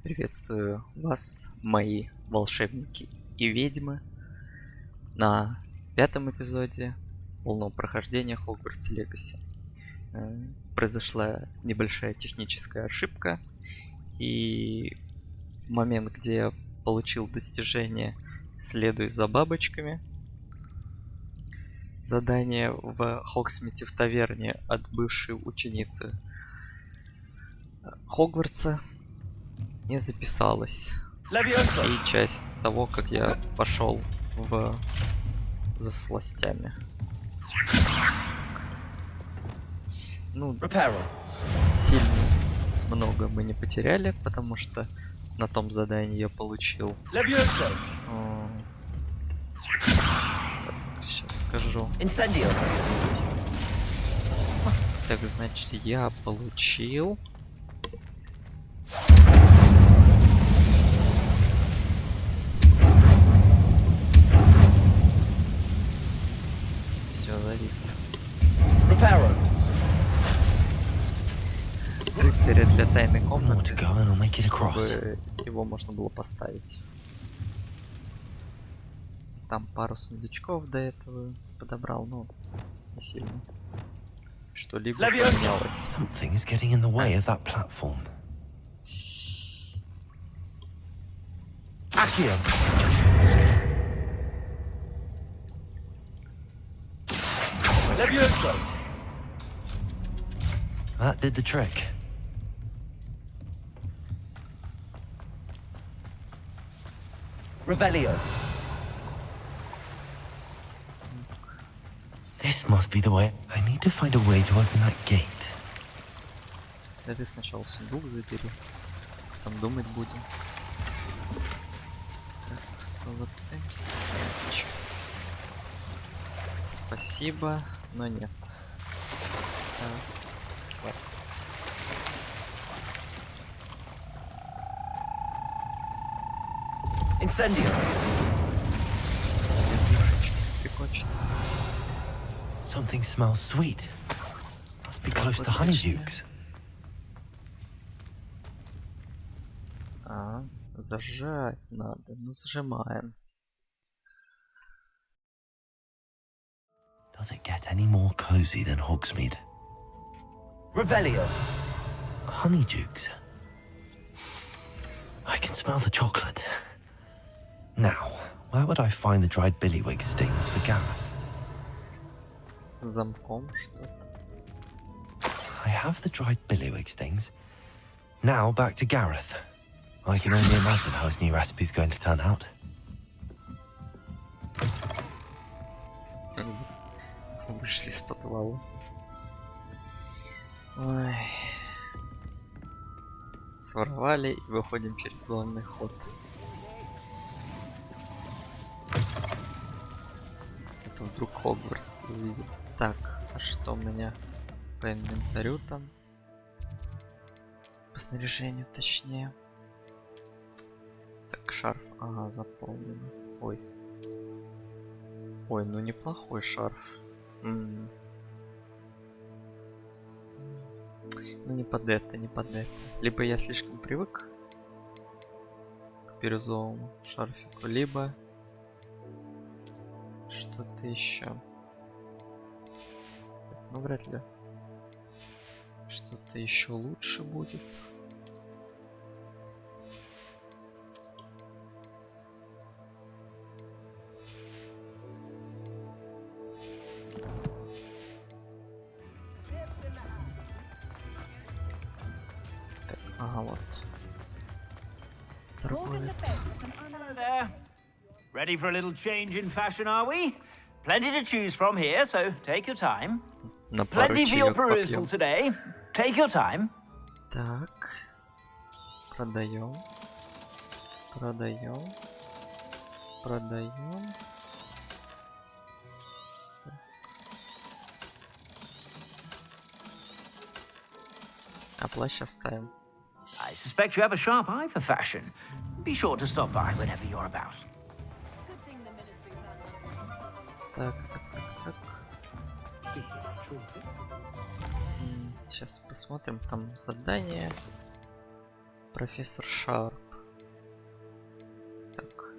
Приветствую вас, мои волшебники и ведьмы, на пятом эпизоде полного прохождения Hogwarts Legacy. Произошла небольшая техническая ошибка, и в момент, где я получил достижение «Следуй за бабочками», задание в Хогсмите в таверне от бывшей ученицы Хогвартса, не записалась. И часть того, как я пошел за сластями. Ну, сильно много мы не потеряли, потому что на том задании я получил. Так, сейчас скажу. Так, значит, я получил... Все, завис. Рыцаря для тайной комнаты, чтобы его можно было поставить. Там пару сундучков до этого подобрал, но не сильно. Что-либо поменялось. That did the trick. Revelio. This must be the way. I need to find a way to open that gate. Да ты сначала сундук забери, потом думать будем. Так, золотым сердечком. Спасибо, но нет. Хватит. Incendio. Душечки стрекочет. Something smells sweet. Must be close to Honeydukes. Зажать надо. Ну, зажимаем. Does it get any more cozy than Hogsmeade? Revelio. Honeydukes. I can smell the chocolate. Now, where would I find the dried billywig stings for Gareth? Замком что-то. I have the dried billywig stings. Now back to Gareth. I can only imagine how his new recipe is going to turn out. Вышли из подвала. Ой. Своровали и выходим через главный ход. Это вдруг Хогвартс увидит. Так, а что у меня по инвентарю там? По снаряжению точнее. Так, шарф. Ага, заполнено. Ой. Ой, ну неплохой шарф. Ну не под это, не под это. Либо я слишком привык к бирюзовому шарфику, либо что-то еще. Ну вряд ли что-то еще лучше будет. Ага, вот. Торговец. Hello there. Ready for a little change in fashion, are we? Plenty to choose from here, so take your time. Plenty for your perusal today. Take your time. Так. Продаем. Продаем. Продаем. А плащ оставим. I suspect you have a sharp eye for fashion. Be sure to stop by whenever you're about. Так. Сейчас посмотрим, там задание. Профессор Шарп. Так.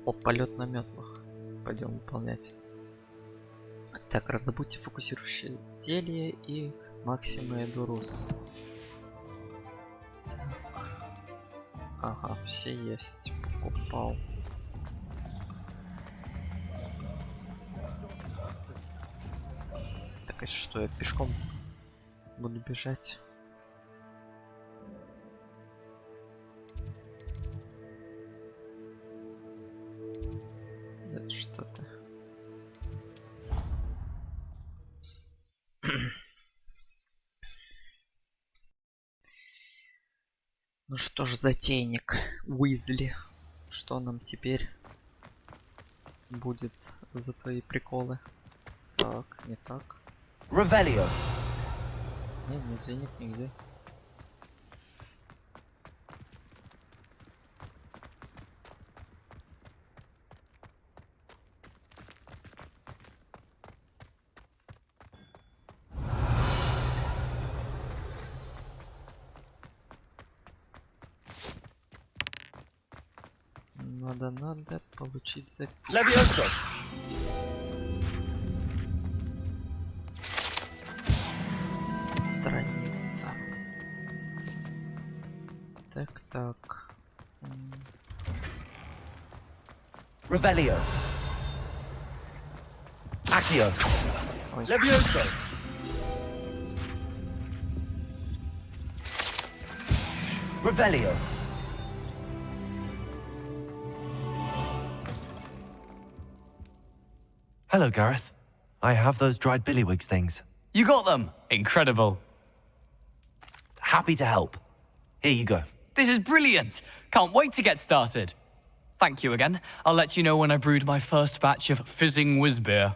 О, полет на метлах. Пойдем выполнять. Так, раздобудьте фокусирующее зелье и Максима Эдурус. Ага, все есть. Покупал. Так, а что, я пешком буду бежать? Да, что-то. Ну что ж, затейник Уизли, что нам теперь будет за твои приколы? Так, не так. Revelio. Нет, не звенит нигде. Надо получить запись. Levioso. Страница. Так. Revelio. Accio. Ой. Levioso. Revelio. Hello, Gareth. I have those dried billywigs things. You got them? Incredible. Happy to help. Here you go. This is brilliant. Can't wait to get started. Thank you again. I'll let you know when I brewed my first batch of fizzing whiz beer.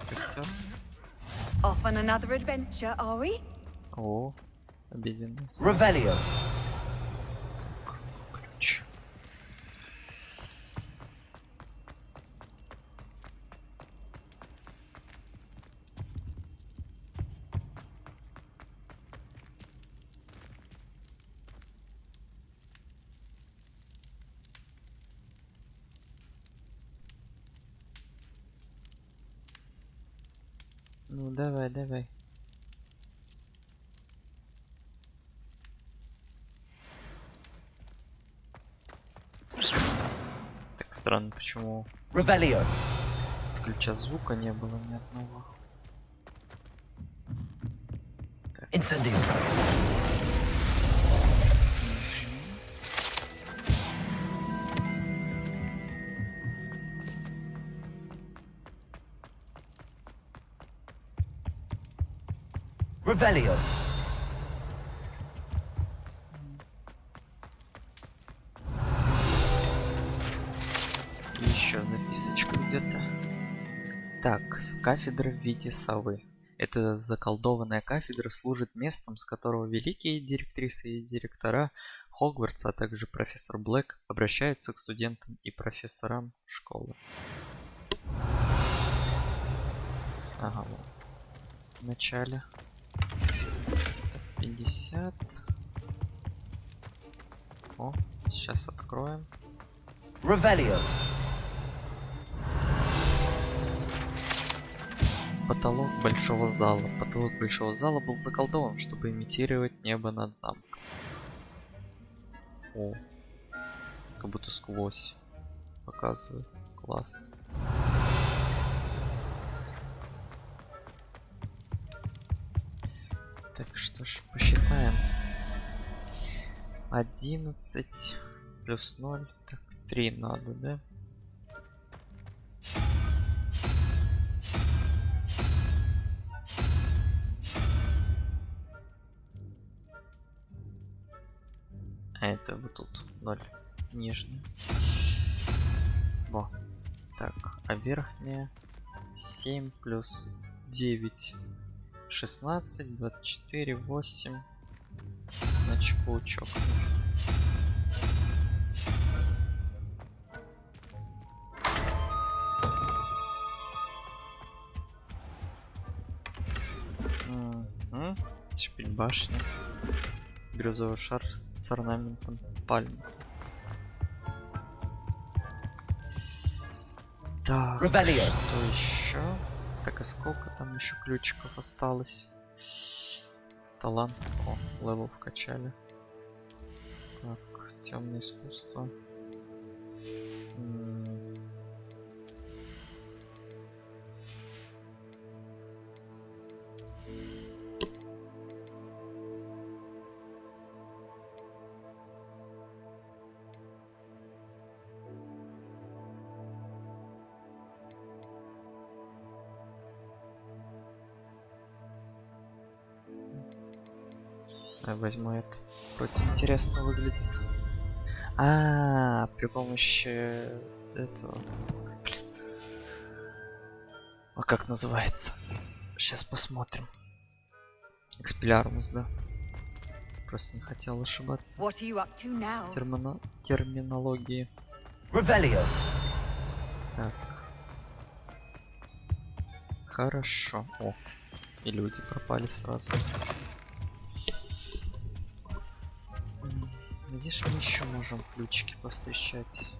Костер. Off on another adventure, are we? О, обеденный Revelio. ключ. Ну давай. Так странно, почему Revelio. от ключа звука не было ни одного. Incendio. Revelio. И еще записочка где-то. Так, кафедра в виде совы. Эта заколдованная кафедра служит местом, с которого великие директрисы и директора Хогвартса, а также профессор Блэк обращаются к студентам и профессорам школы. Ага, вот. В начале. Так, 50. О, сейчас откроем. Revelio. Потолок большого зала. Потолок большого зала был заколдован, чтобы имитировать небо над замком. О, как будто сквозь показывает. Класс. Так, что ж, посчитаем. 11 плюс 0. Так, 3 надо, да? А это вот тут 0 нижний. Во. Так, а верхняя 7 плюс 9 16, 24, 8, паучок. Шпиль башни. Бирюзовый шар с орнаментом пальмы. Так, что еще? Так, а сколько там еще ключиков осталось? Талант. О, левел вкачали. Так, темное искусство. Я возьму это. Вроде интересно выглядит. При помощи этого. Блин. А как называется? Сейчас посмотрим. Экспелярмус, да. Просто не хотел ошибаться. Терминологии. Так. Хорошо. О, и люди пропали сразу. Видишь, мы еще можем ключики повстречать.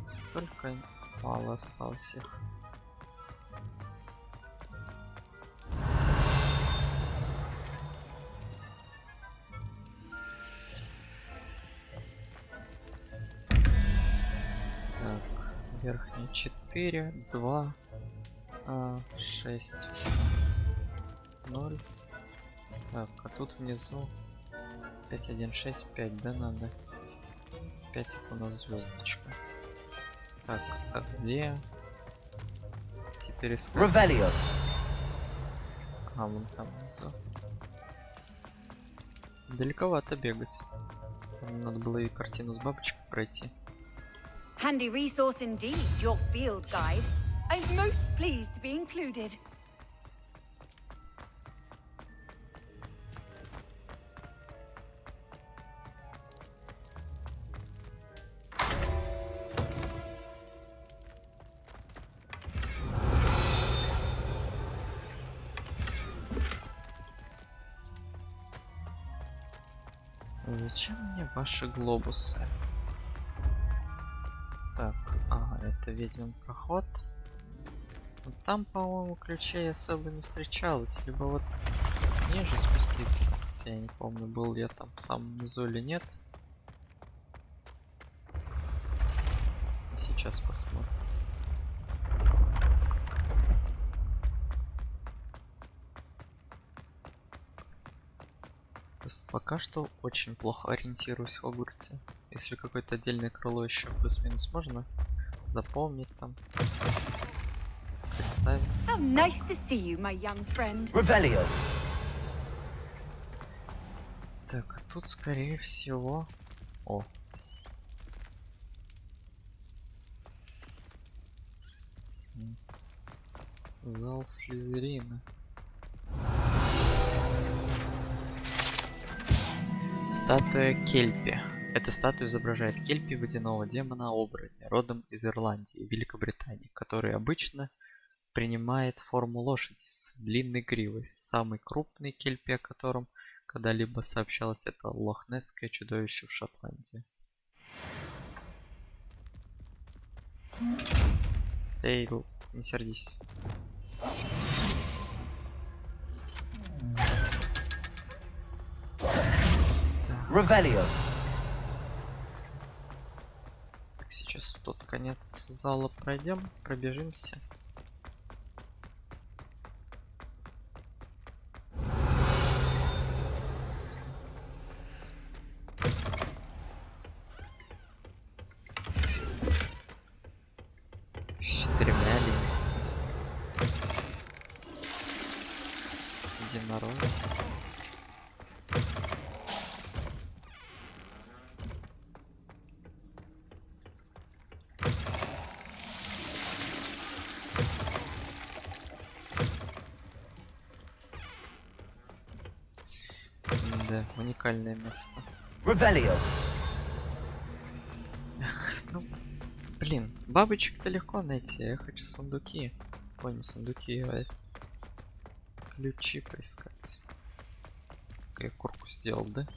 Столько мало осталось их. Так, верхние 4, 2, 6, 0. Так, а тут внизу 5, 1, 6, 5, да, надо? 5 это у нас звездочка. Так, а где? Теперь искать. Вон там внизу. Далековато бегать. Там надо было и картину с бабочкой пройти. Handy resource indeed, your field guide. I'm most pleased to be included. Зачем мне ваши глобусы? Так, это ведьмин проход. Вот там, по-моему, ключей особо не встречалось. Либо вот ниже спуститься. Хотя я не помню, был я там в самом низу или нет. Сейчас посмотрим. Просто пока что очень плохо ориентируюсь в Хогвартсе. Если какое-то отдельное крыло еще плюс-минус можно запомнить там, представить. How nice to see you, my young friend. Так, а тут скорее всего... О. Зал Слизерина. Статуя Кельпи. Эта статуя изображает Кельпи, водяного демона-оборотня, родом из Ирландии и Великобритании, который обычно принимает форму лошади с длинной гривой. Самый крупный Кельпи, о котором когда-либо сообщалось, это лохнесское чудовище в Шотландии. Эй, не сердись. Так, сейчас в тот конец зала пройдем, пробежимся. С 4 линзами. Единорог. Да, уникальное место. Revelio. Эх, ну, блин, бабочек-то легко найти, я хочу сундуки. Ой, не сундуки, а ключи поискать. Я курку сделал, да?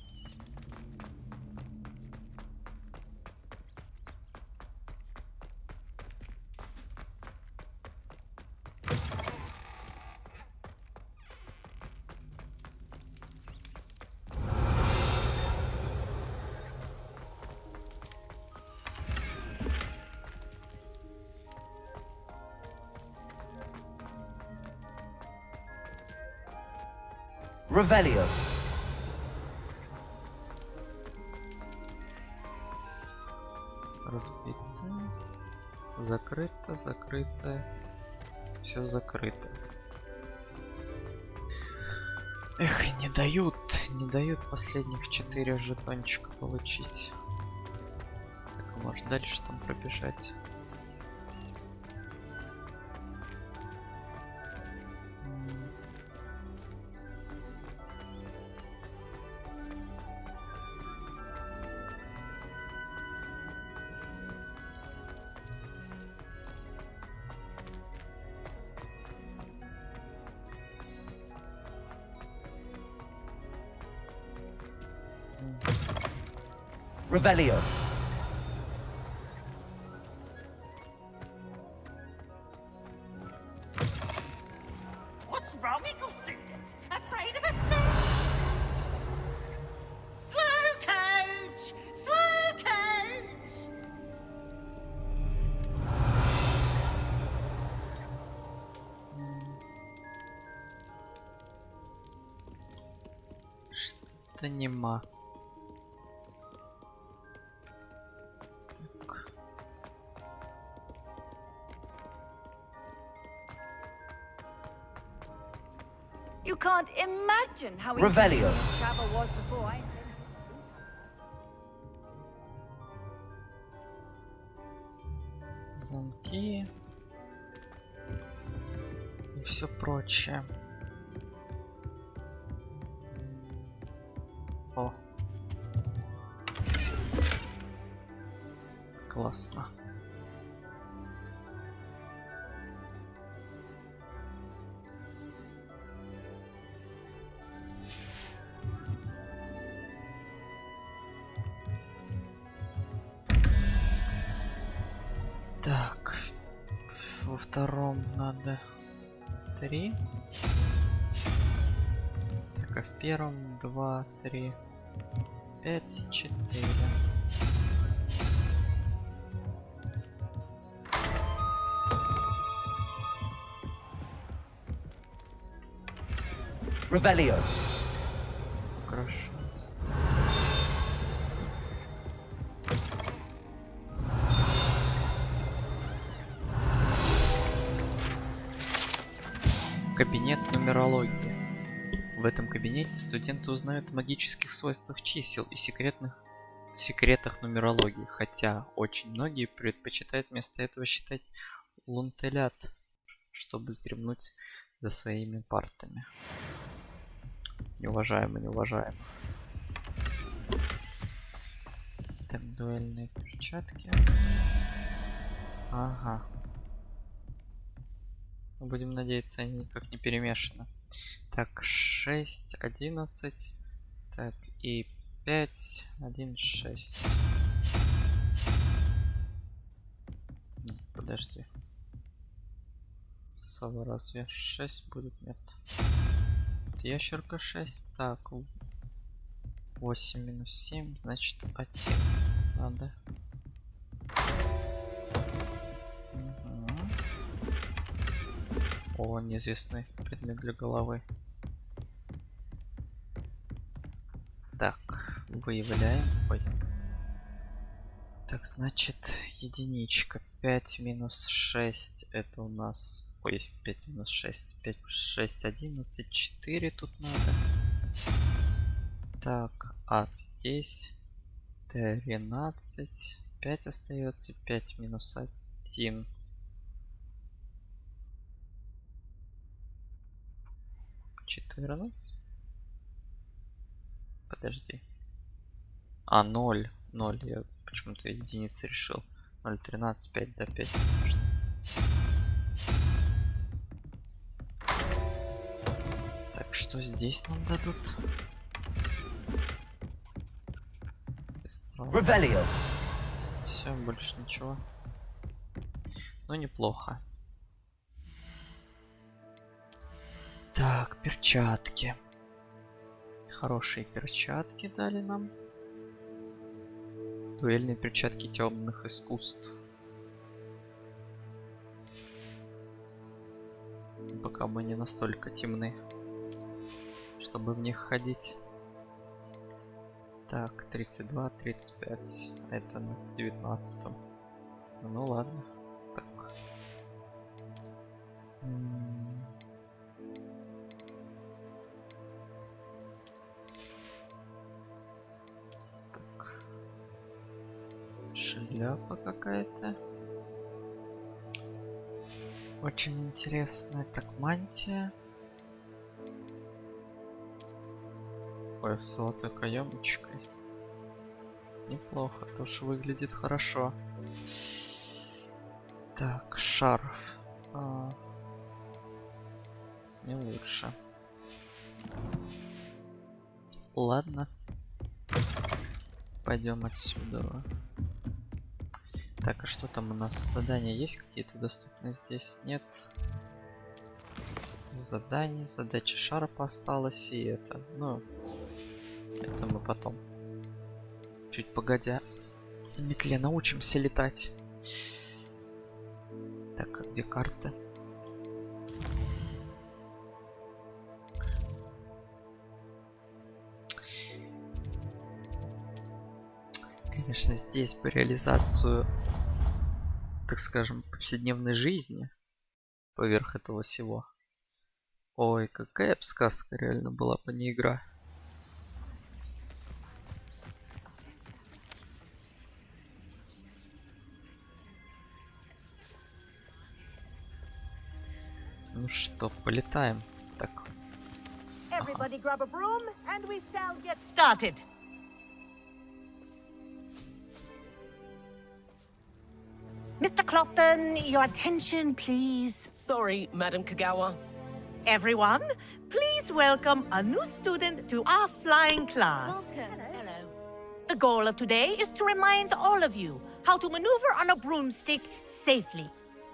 Revelio. Разбито. Закрыто, закрыто. Все закрыто. Эх, не дают последних 4 жетончика получить. Так, а может дальше там пробежать? Revelio. What's wrong, equal students? Afraid of a storm? Slow coach! Slow coach! Что-то нема. You can't imagine how Revelio. inconvenient travel was before I... Замки и все прочее. О, классно. Так, во втором надо 3. Так, а в первом 2, 3, 5, 4. Revelio. Хорошо. Кабинет нумерологии. В этом кабинете студенты узнают о магических свойствах чисел и секретах нумерологии, хотя очень многие предпочитают вместо этого считать лунтелят, чтобы вздремнуть за своими партами. Неуважаемо, неуважаемо. Так, дуэльные перчатки. Ага. Будем надеяться, они никак не перемешаны. Так, 6, 11. Так, и 5, 1, 6. Подожди. Сова разве 6 будет? Нет. Это ящерка 6. Так, 8 минус 7, значит 1. Надо. О, неизвестный предмет для головы. Так, выявляем. Ой. Так, значит, единичка. 5 минус 6 это у нас... Ой, 5 минус 6. 5 плюс 6, 11. 4 тут надо. Так, а здесь 13. 5 остается. 5 минус 1. 14. Подожди. А, 0. 0. Я почему-то единицы решил. 0, 13, 5, да, 5. Так, что здесь нам дадут? Все, больше ничего. Ну, неплохо. Так, перчатки. Хорошие перчатки дали нам. Дуэльные перчатки темных искусств. Пока мы не настолько темны, чтобы в них ходить. Так, 32, 35. Это на 19. Ну ладно. Так. Так. Шляпа какая-то. Очень интересная. Так, мантия. Ой, с золотой каемочкой. Неплохо, тоже выглядит хорошо. Так, шарф. Не лучше. Ладно. Пойдем отсюда. Так, а что там у нас? Задания есть какие-то доступные здесь? Нет. Задание, задача шарпа осталась, и это, ну, это мы потом, чуть погодя, на метле научимся летать. Так, а где карта? Конечно, здесь бы реализацию, так скажем, повседневной жизни поверх этого всего. Ой, какая б сказка реально была бы не игра. Ну что, полетаем. Так. Everybody grab a broom and we shall get started. Mr. Clopton, your attention, please. Sorry, Madam Kagawa. Everyone, please welcome a new student to our flying class. Hello. The goal of today is to remind all of you how to maneuver on a broomstick safely,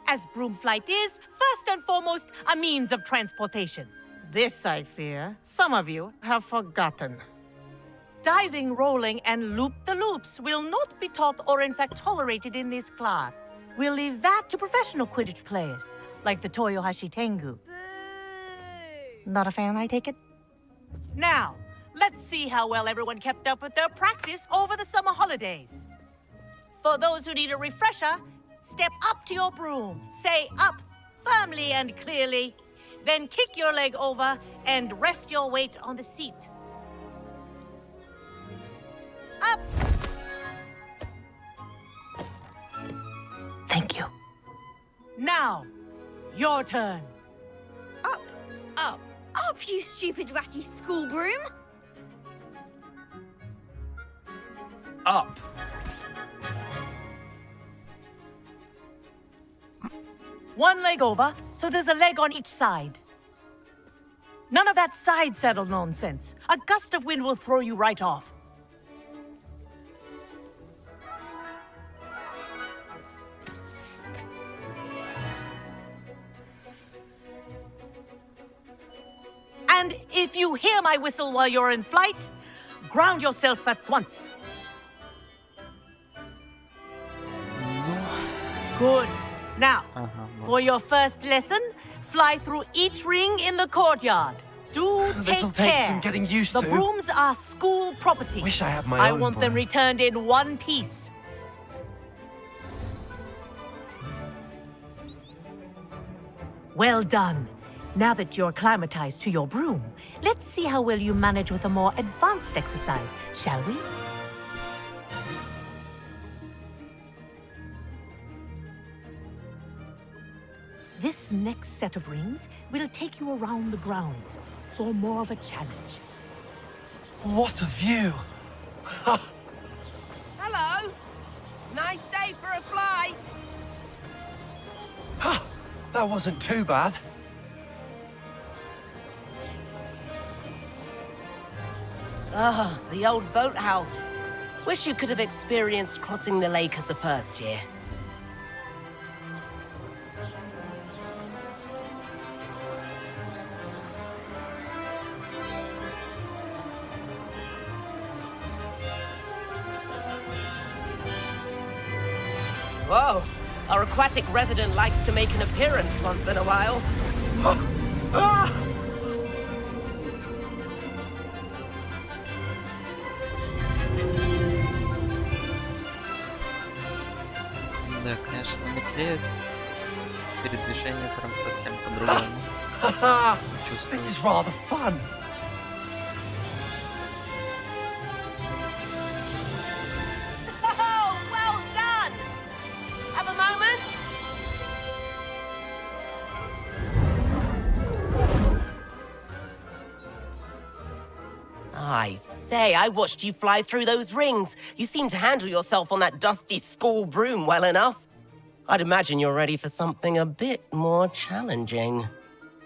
as broom flight is, first and foremost, a means of transportation. This, I fear, some of you have forgotten. Diving, rolling, and loop-the-loops will not be taught or in fact tolerated in this class. We'll leave that to professional Quidditch players, like the Toyohashi Tengu. Not a fan, I take it? Now, let's see how well everyone kept up with their practice over the summer holidays. For those who need a refresher, step up to your broom, say up firmly and clearly, then kick your leg over and rest your weight on the seat. Up! Thank you. Now, your turn. Up, you stupid ratty school broom! Up. One leg over, so there's a leg on each side. None of that side saddle nonsense. A gust of wind will throw you right off. And if you hear my whistle while you're in flight, ground yourself at once. Good. Now, for your first lesson, fly through each ring in the courtyard. Do This'll take take care. some getting used The to. brooms are school property. Wish I had my I own want them broom. returned in one piece. Well done. Now that you're acclimatized to your broom, let's see how well you manage with a more advanced exercise, shall we? This next set of rings will take you around the grounds for more of a challenge. What a view! Hello. Nice day for a flight. That wasn't too bad. Ah, the old boathouse. Wish you could have experienced crossing the lake as a first year. Whoa, our aquatic resident likes to make an appearance once in a while. Да, конечно, на метле передвижение прям совсем по-другому. This is Чувствуется. rather fun. Oh, well done! Have a moment? I say, I watched you fly through those rings. You seem to handle yourself on that dusty school broom well enough. I'd imagine you're ready for something a bit more challenging.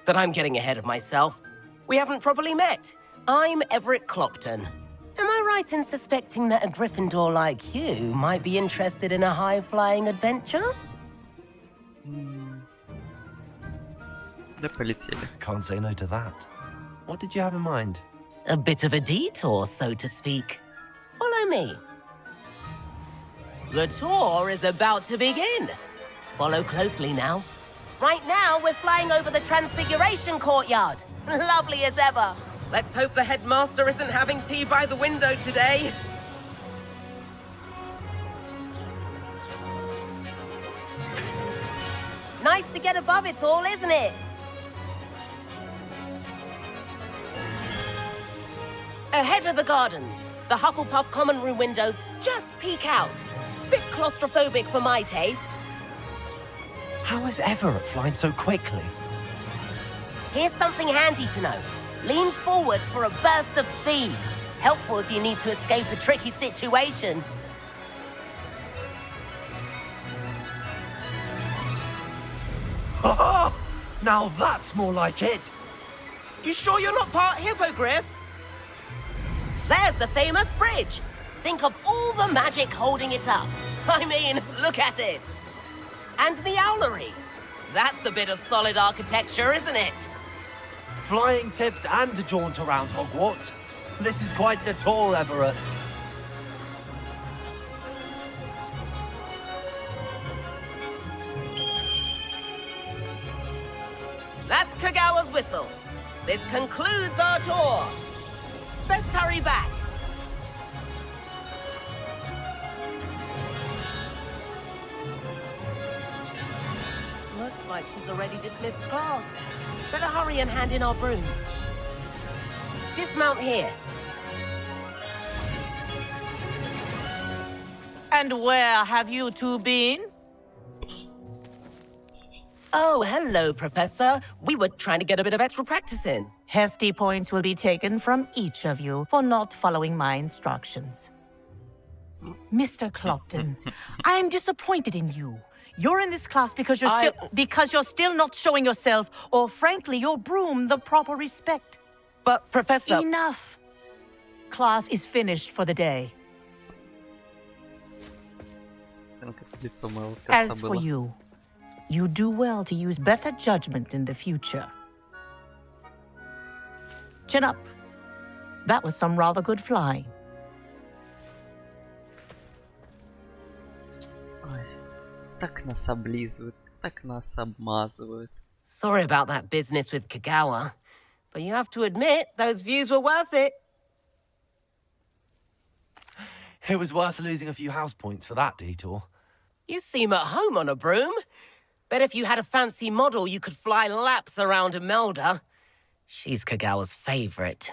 But I'm getting ahead of myself. We haven't properly met. I'm Everett Clopton. Am I right in suspecting that a Gryffindor like you might be interested in a high-flying adventure? Да, полетели. Can't say no to that. What did you have in mind? A bit of a detour, so to speak. Follow me. The tour is about to begin. Follow closely now. Right now, we're flying over the Transfiguration Courtyard. Lovely as ever. Let's hope the headmaster isn't having tea by the window today. Nice to get above it all, isn't it? Ahead of the gardens, the Hufflepuff common room windows just peek out. Bit claustrophobic for my taste. How is Everett flying so quickly? Here's something handy to know. Lean forward for a burst of speed. Helpful if you need to escape a tricky situation. Now that's more like it. You sure you're not part hippogriff? There's the famous bridge. Think of all the magic holding it up. I mean, look at it. And the owlery. That's a bit of solid architecture, isn't it? Flying tips and a jaunt around Hogwarts. This is quite the tour, Everett. That's Kagawa's whistle. This concludes our tour. Best hurry back. Looks like she's already dismissed class. Better hurry and hand in our brooms. Dismount here. And where have you two been? Oh, hello, Professor. We were trying to get a bit of extra practice in. Hefty points will be taken from each of you for not following my instructions. Mr. Clopton, I'm disappointed in you. You're in this class because you're still not showing yourself, or frankly, your broom, the proper respect. But, Professor... Enough. Class is finished for the day. As for you, you do well to use better judgment in the future. Chin up. That was some rather good flying. Ой, так нас облизывают, так нас обмазывают. Sorry about that business with Kagawa, but you have to admit, those views were worth it. It was worth losing a few house points for that detour. You seem at home on a broom. Bet if you had a fancy model, you could fly laps around Imelda. She's Kagawa's favorite.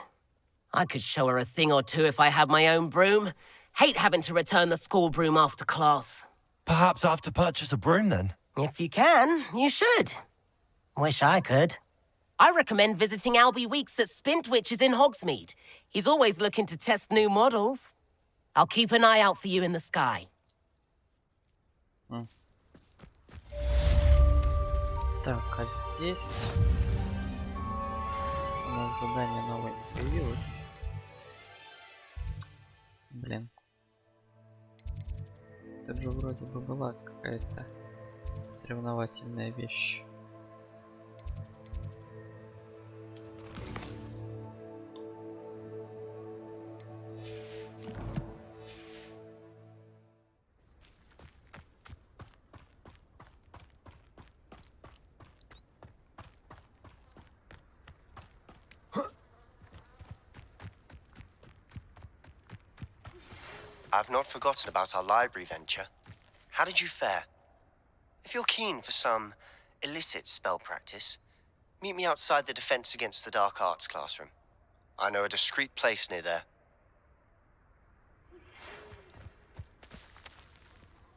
I could show her a thing or two if I had my own broom. Hate having to return the school broom after class. Perhaps I have to purchase a broom then. If you can, you should. Wish I could. I recommend visiting Albie Weeks at Spintwitches in Hogsmeade. He's always looking to test new models. I'll keep an eye out for you in the sky. Так, а здесь у нас задание новое не появилось. Блин. Это же вроде бы была какая-то соревновательная вещь. I've not forgotten about our library venture. How did you fare? If you're keen for some illicit spell practice, meet me outside the Defense Against the Dark Arts classroom. I know a discreet place near there.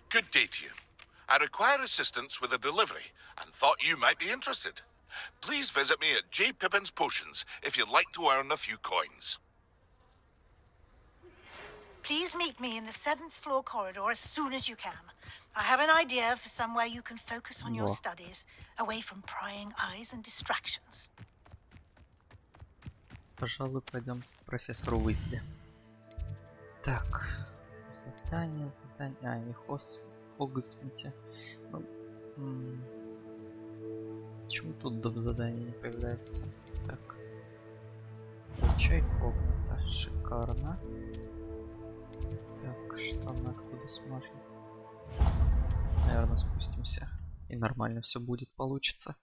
Good day to you. I require assistance with a delivery and thought you might be interested. Please visit me at J. Pippin's Potions if you'd like to earn a few coins. Please meet me in the 7th floor corridor as soon as you can. I have an idea for somewhere you can focus on your studies, away from prying eyes and distractions. Пожалуй, пойдем к профессору Уизли. Так, задание. А, не Хогсмите. Ну, почему тут доп. Задание не появляется? Так. Выручай-комната. Шикарно. Так, что мы откуда сможем? Наверное, спустимся. И нормально все будет, получится.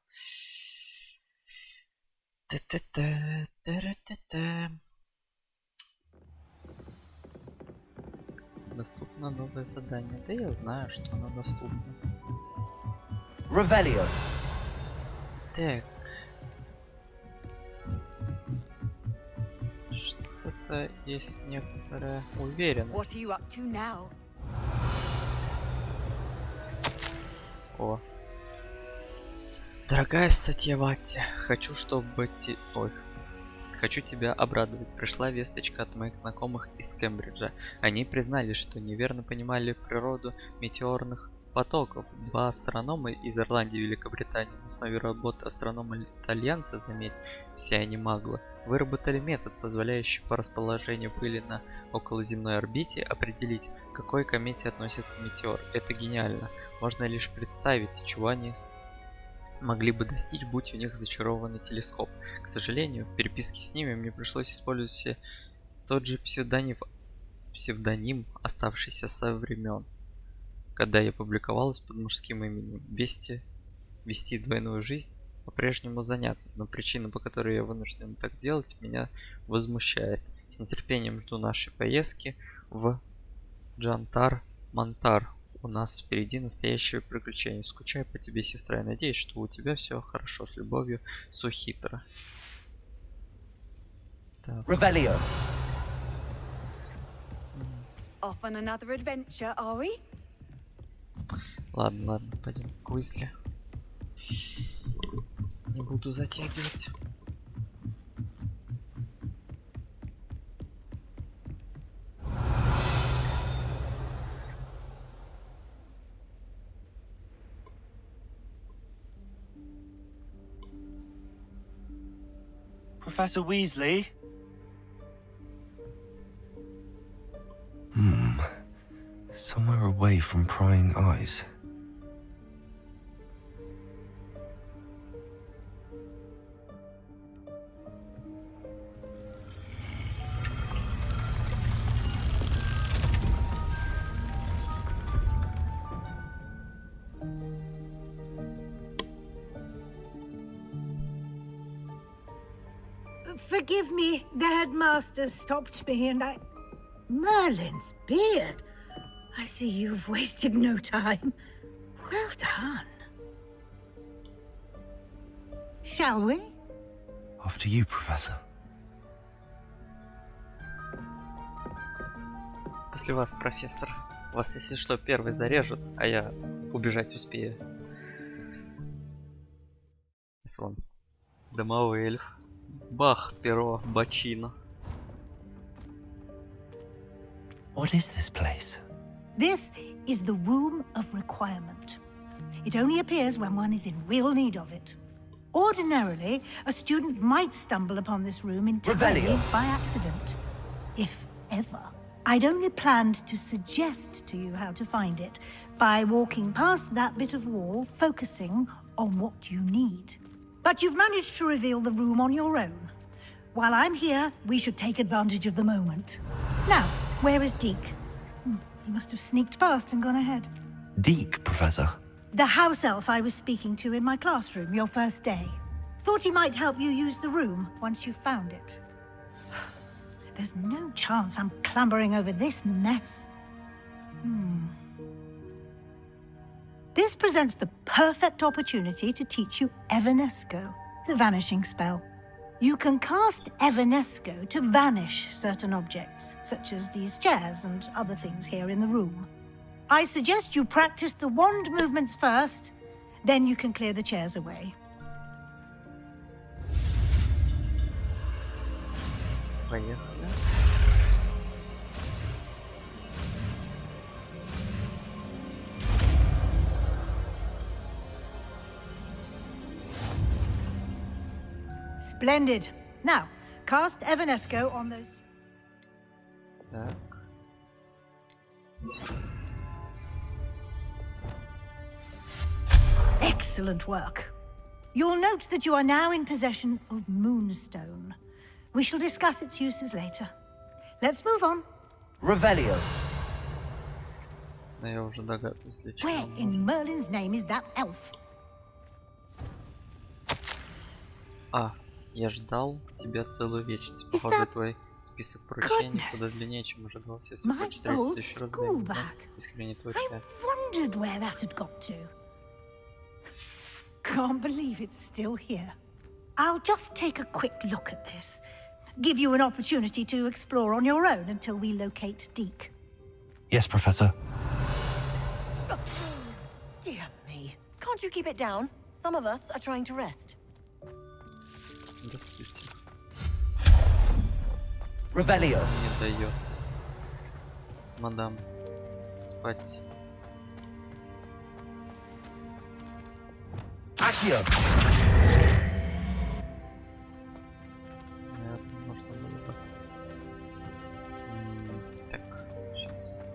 Доступно новое задание. Да я знаю, что оно доступно. Revelio. Так. Что-то есть некоторая уверенность. What are you up to now? О. Дорогая Сатьявати, хочу тебя обрадовать. Пришла весточка от моих знакомых из Кембриджа. Они признались, что неверно понимали природу метеорных потоков. Два астронома из Ирландии и Великобритании на основе работы астронома-итальянца, заметь, все они маглы, выработали метод, позволяющий по расположению пыли на околоземной орбите определить, к какой комете относится метеор. Это гениально. Можно лишь представить, чего они могли бы достичь, будь у них зачарованный телескоп. К сожалению, в переписке с ними мне пришлось использовать тот же псевдоним, оставшийся со времен, когда я публиковалась под мужским именем. Вести двойную жизнь по-прежнему занятно, но причина, по которой я вынужден так делать, меня возмущает. С нетерпением жду нашей поездки в Джантар-Мантар. У нас впереди настоящее приключение. Скучаю по тебе, сестра, и надеюсь, что у тебя все хорошо. С любовью, Сухитра. Revelio. Off on another adventure, are we? Ладно, пойдем к Уизли. Не буду затягивать. Professor Weasley? Somewhere away from prying eyes. Forgive me, the headmaster stopped me and I... Merlin's beard. I see you've wasted no time. Well done. Shall we? After you, Professor. После вас, профессор. Вас, если что, первый зарежут, а я убежать успею. Если вон Домовый эльф. Бах, перо, бочина. What is this place? This is the Room of Requirement. It only appears when one is in real need of it. Ordinarily, a student might stumble upon this room entirely by accident, if ever. I'd only planned to suggest to you how to find it by walking past that bit of wall, focusing on what you need. But you've managed to reveal the room on your own. While I'm here, we should take advantage of the moment. Now, where is Deke? He must have sneaked past and gone ahead. Deke, Professor. The house elf I was speaking to in my classroom your first day. Thought he might help you use the room once you found it. There's no chance I'm clambering over this mess. This presents the perfect opportunity to teach you Evanesco, the vanishing spell. You can cast Evanesco to vanish certain objects, such as these chairs and other things here in the room. I suggest you practice the wand movements first, then you can clear the chairs away. Поехали. Splendid. Now, cast Evanesco on those... Так. Excellent work. You'll note that you are now in possession of Moonstone. We shall discuss its uses later. Let's move on. Revelio. Но я уже догадываюсь, для чего. Where in Merlin's name is that elf? А, я ждал тебя целую вечность. Похоже, твой список поручений куда длиннее, чем ожидалось. Если хочешь встретиться еще раз, дай мне знать. Искренне твой I чай. wondered where that had got to. Can't believe it's still here. I'll just take a quick look at this. Give you an opportunity to explore on your own until we locate Deke. Yes, Professor. Dear me. Can't you keep it down? Some of us are trying to rest. Да спите. Revelio. Не дает. Мадам. Спать. Accio. Наверное, можно было бы. Так, сейчас.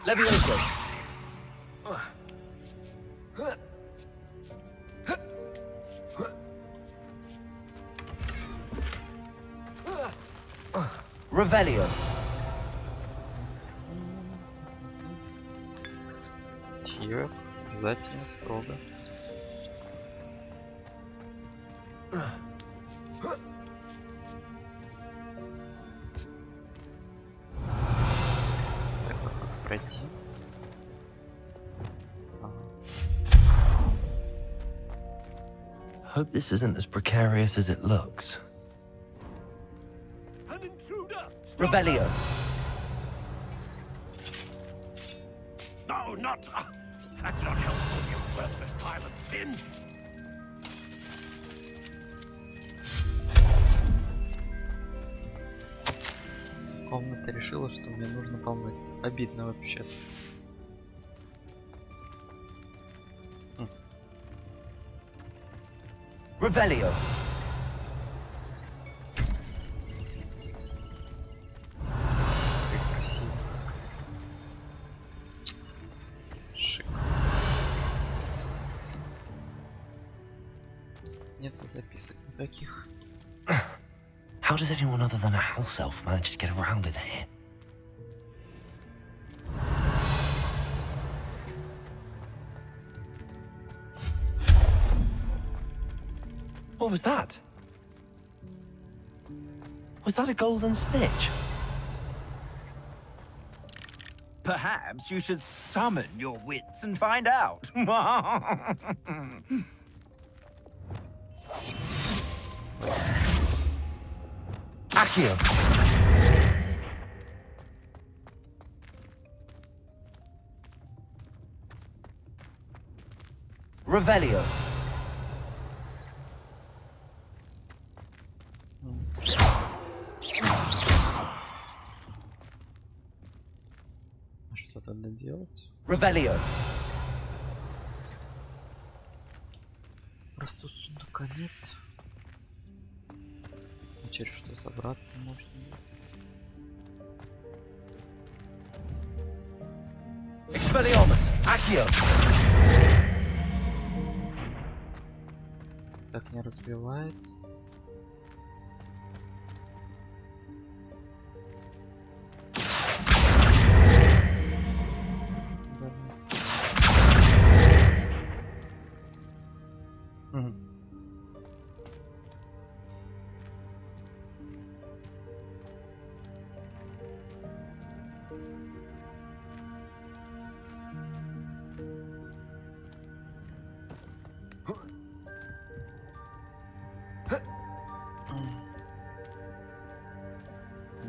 Levioso. Revelio. Тихо. Обязательно, строго. Так, а как пройти? Hope this isn't as precarious as it looks. An intruder! Revelio. No, not... that's not helpful, you worthless pile of tin! Комната решила, что мне нужно помыться. Обидно вообще. Revelio. Как красиво. Шик. Нету записок никаких. How does anyone other than a house elf manage to get around in here? What was that? Was that a golden snitch? Perhaps you should summon your wits and find out. Accio. Revelio. Что тогда делать? Revelio. Просто тут сундука нет. А через что забраться можно? Expelliarmus. Accio. Так не разбивает.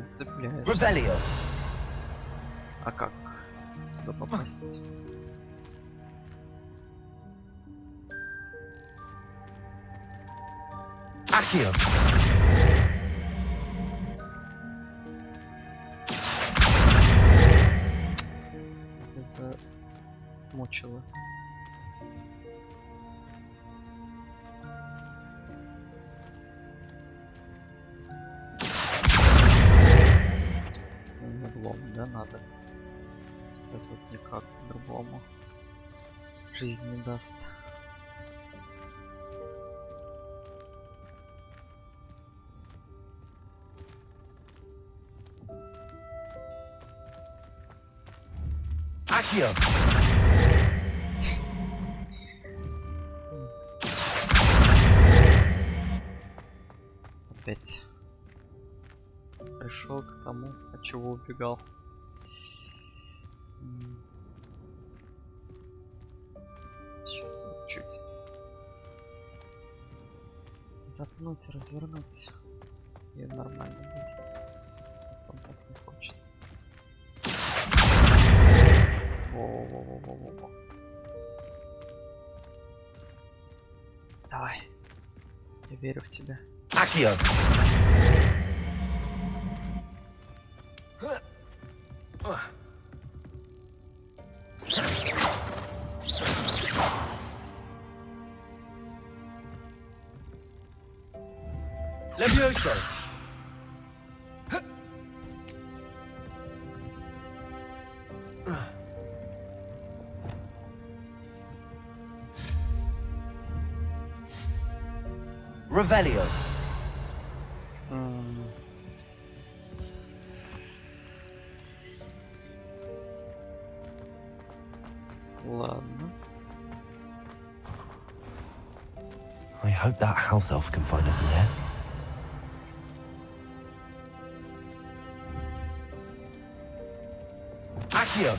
Цепляет. Revelio. А как туда попасть? Accio. Это замучило. Углом, да, надо. Кстати, вот никак по-другому. Жизнь не даст. Accio. Опять пришел к тому, от чего убегал. Сейчас вот чуть запнуть, развернуть, и нормально будет. Он так не хочет. Во-во-во-во-во-во. Давай, я верю в тебя. Accio. Levioso. Revelio. Ладно. I hope that house elf can find us in there. Accio.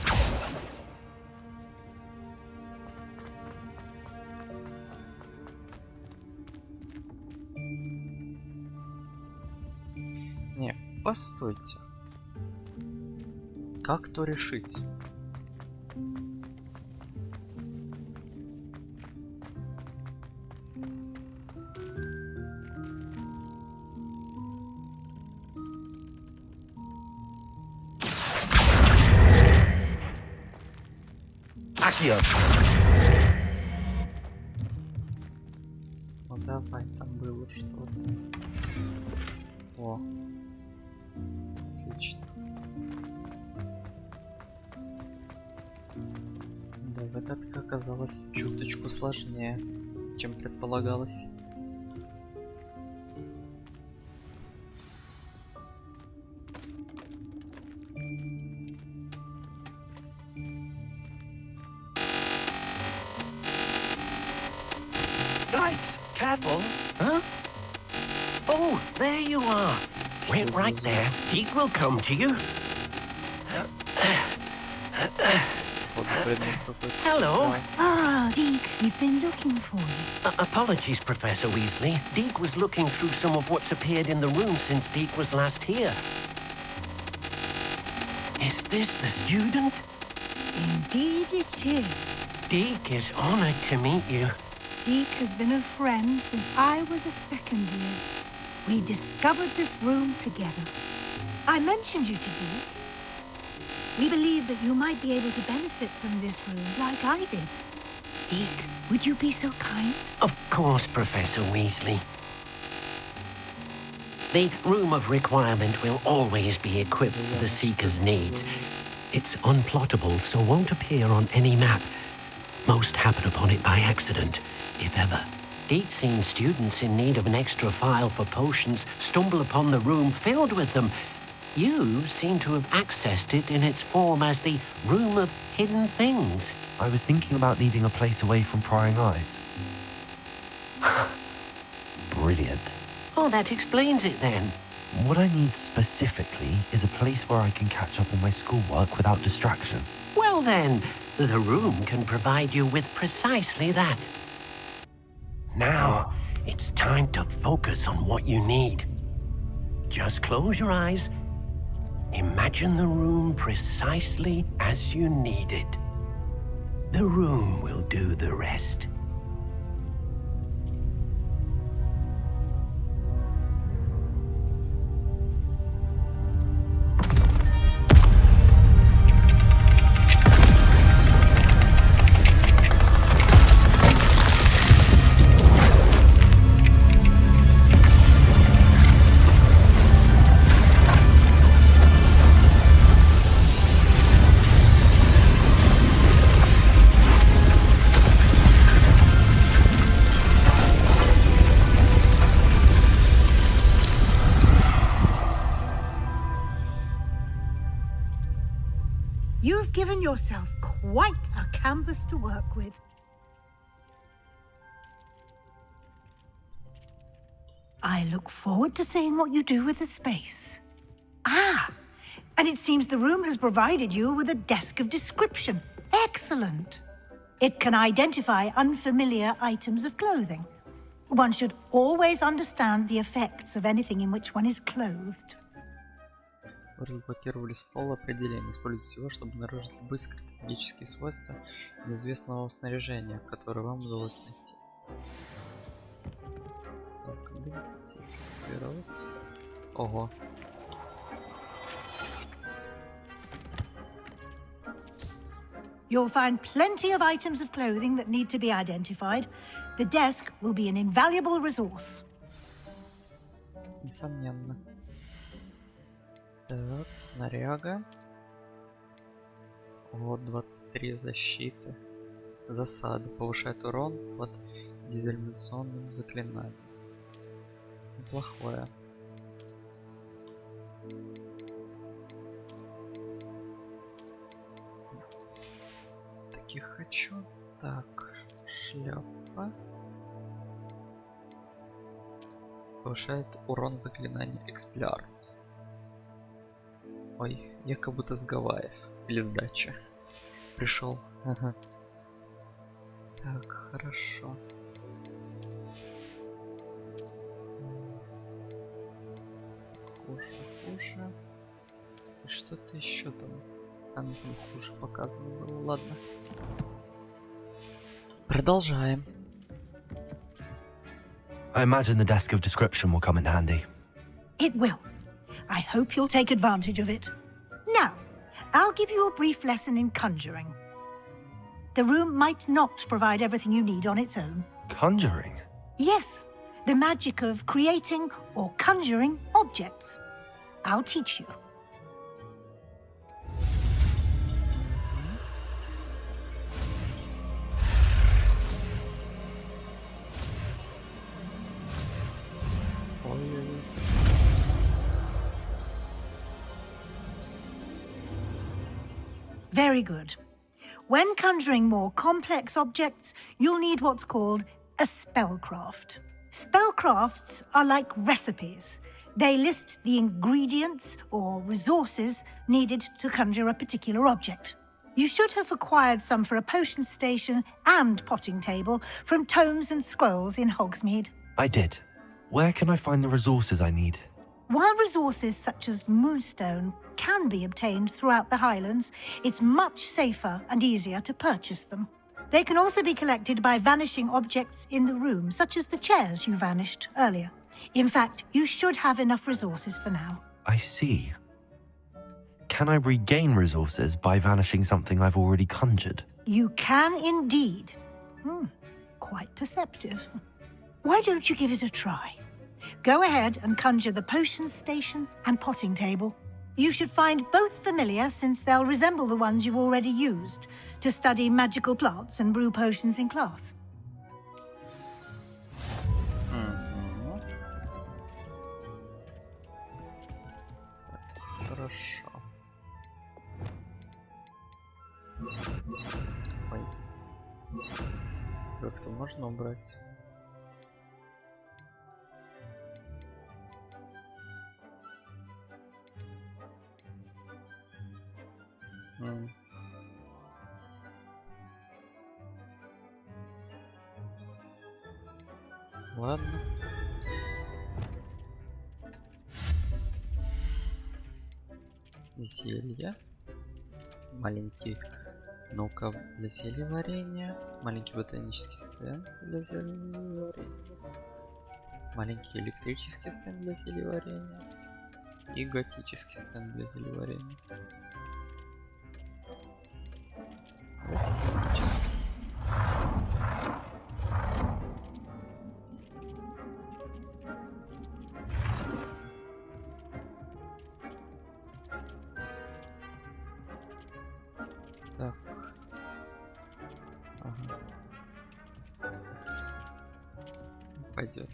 Не, постойте. Как то решить? Accio. Ну давай, там было что-то. О. Отлично. Да, загадка оказалась чуточку сложнее, чем предполагалось. Yikes! Careful. Huh? Oh, there you are. Wait right there. Deke will come to you. Hello. Ah, Deke, we've been looking for you. Apologies, Professor Weasley. Deke was looking through some of what's appeared in the room since Deke was last here. Is this the student? Indeed it is. Deke is honored to meet you. Deke has been a friend since I was a second year. We discovered this room together. I mentioned you to Deke. We believe that you might be able to benefit from this room like I did. Deke, would you be so kind? Of course, Professor Weasley. The Room of Requirement will always be equipped for the Seeker's needs. It's unplottable, so won't appear on any map. Most happen upon it by accident, if ever. Deke's seen students in need of an extra file for potions stumble upon the room filled with them. You seem to have accessed it in its form as the Room of Hidden Things. I was thinking about needing a place away from prying eyes. Brilliant. Oh, that explains it then. What I need specifically is a place where I can catch up on my schoolwork without distraction. Well then, the room can provide you with precisely that. Now, it's time to focus on what you need. Just close your eyes. Imagine the room precisely as you need it. The room will do the rest. You've given yourself quite a canvas to work with. I look forward to seeing what you do with the space. Ah, and it seems the room has provided you with a desk of description. Excellent. It can identify unfamiliar items of clothing. One should always understand the effects of anything in which one is clothed. Вы разблокировали стол определения. Используйте всего, чтобы обнаружить любые скрытые магические свойства неизвестного снаряжения, которое вам удалось найти. Так, идентифицировать. Ого. You'll find plenty of items of clothing that need to be identified. The desk will be an invaluable resource. Несомненно. Так, снаряга. Вот 23 защиты. Засады. Повышает урон под дезолюционным заклинанием. Неплохое. Таких хочу. Так, шляпа. Повышает урон заклинания Эксплярус. Ой, я как будто с Гавайев. Или с дачи. Пришел. Ага. Так, хорошо. Хуже. И что-то еще там. А ну там хуже показано было. Ладно. Продолжаем. I imagine the desk of description will come in handy. It will. I hope you'll take advantage of it. Now, I'll give you a brief lesson in conjuring. The room might not provide everything you need on its own. Conjuring? Yes, the magic of creating or conjuring objects. I'll teach you. Very good. When conjuring more complex objects, you'll need what's called a spellcraft. Spellcrafts are like recipes. They list the ingredients or resources needed to conjure a particular object. You should have acquired some for a potion station and potting table from tomes and scrolls in Hogsmeade. I did. Where can I find the resources I need? While resources such as moonstone can be obtained throughout the Highlands, it's much safer and easier to purchase them. They can also be collected by vanishing objects in the room, such as the chairs you vanished earlier. In fact, you should have enough resources for now. I see. Can I regain resources by vanishing something I've already conjured? You can indeed. Quite perceptive. Why don't you give it a try? Go ahead and conjure the potions station and potting table. You should find both familiar, since they'll resemble the ones you've already used to study magical plants and brew potions in class. Хорошо. Ой. Как-то можно убрать? Ладно. Зелья. Маленький ну-ка для зельеварения. Маленький ботанический стенд для зельеварения. Маленький электрический стенд для зельеварения. И готический стенд для зельеварения. Готический. Так. Ага. Пойдет.